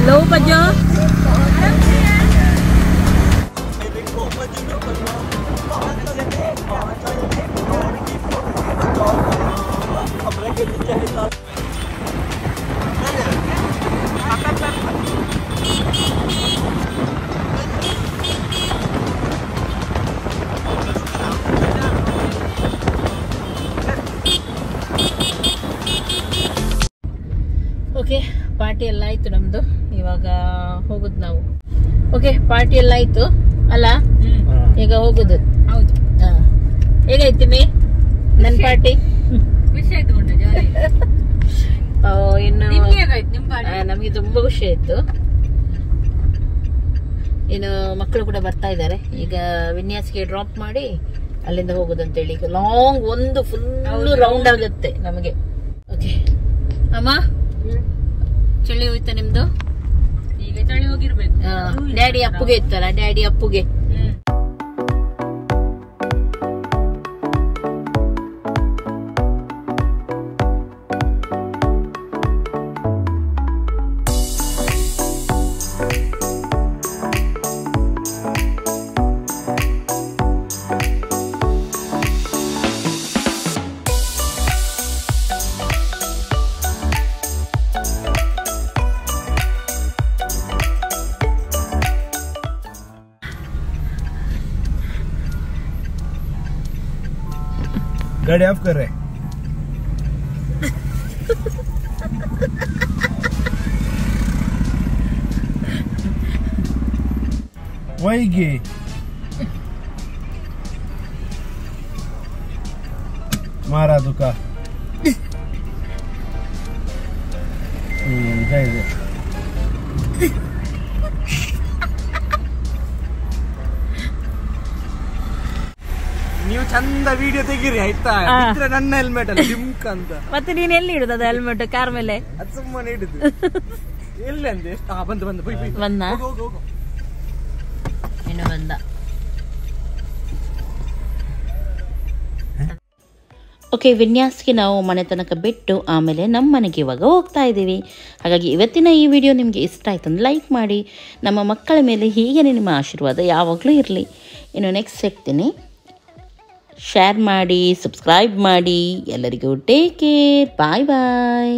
Hello Pajjo. Okay, party ಎಲ್ಲ ಆಯ್ತು ನಮ್ದು. ಇವಾಗ ಹೋಗುದು ನಾವು. ಓಕೆ, ಪಾರ್ಟಿ ಎಲ್ಲ ಆಯ್ತು ಅಲ್ಲ, ಈಗ ಹೋಗುದು. ಹೌದು. ಹೇಗಾಯ್ತು ಮೇ ನನ್ ಪಾರ್ಟಿ? ಇನ್ನು ನಮ್ಗೆ ತುಂಬಾ ಖುಷಿ ಆಯ್ತು. ಇನ್ನು ಮಕ್ಕಳು ಕೂಡ ಬರ್ತಾ ಇದ್ದಾರೆ. ಈಗ ವಿನ್ಯಾಸ್ಗೆ ಡ್ರಾಪ್ ಮಾಡಿ ಅಲ್ಲಿಂದ ಹೋಗುದಂತೇಳಿ. ಈಗ ಲಾಂಗ್ ಒಂದು ಫುಲ್ ರೌಂಡ್ ಆಗುತ್ತೆ ನಮಗೆ. ಓಕೆ ಅಮ್ಮ, ಚಳಿ ಹೋಯ್ತಾ ನಿಮ್ದು? ಈಗ ಚಳಿ ಹೋಗಿರ್ಬೇಕು. ಡ್ಯಾಡಿ ಅಪ್ಪುಗೆ ಇತ್ತಲ್ಲ, ಡ್ಯಾಡಿ ಅಪ್ಪುಗೆ. गाड़ी ऑफ कर रहे वही गे मारा दुका जाए ನೀವು ನೀವು ಚಂದ ವಿಡಿಯೋ ತೆಗೀರಿ ಆಯ್ತಾ, ಇದ್ರೆ ನನ್ನ ಹೆಲ್ಮೆಟ್ ಅಲ್ಲ ಡಿಮ್ಕ್ ಅಂತ. ಮತ್ತೆ ನೀನ್ ಎಲ್ಲಿ ಇಡುದು ಅದು ಹೆಲ್ಮೆಟ್? ಕಾರ್ ಮೇಲೆ ಅದು ಸುಮ್ಮನೆ ಇಡುದು. ಎಲ್ಲಿ ಅಂದೆ? ಬಂದು ಬಂದು ಬಂದ ಇನ್ನು ಬಂದ. ಓಕೆ, ವಿನ್ಯಾಸ್ಗೆ ನಾವು ಮನೆ ತನಕ ಬಿಟ್ಟು ಆಮೇಲೆ ನಮ್ಮ ಮನೆಗೆ ಇವಾಗ ಹೋಗ್ತಾ ಇದ್ದೀವಿ. ಹಾಗಾಗಿ ಇವತ್ತಿನ ಈ ವಿಡಿಯೋ ನಿಮಗೆ ಇಷ್ಟ ಆಯ್ತು ಅಂದ್ರೆ ಲೈಕ್ ಮಾಡಿ. ನಮ್ಮ ಮಕ್ಕಳ ಮೇಲೆ ಹೀಗೆ ನಿಮ್ಮ ಆಶೀರ್ವಾದ ಯಾವಾಗಲೂ ಇರಲಿ. ಇನ್ನು ನೆಕ್ಸ್ಟ್ ಸಿಗ್ತೀನಿ. ಶೇರ್ ಮಾಡಿ, ಸಬ್ಸ್ಕ್ರೈಬ್ ಮಾಡಿ. ಎಲ್ಲರಿಗೂ ಟೇಕ್ ಕೇರ್. ಬಾಯ್ ಬಾಯ್.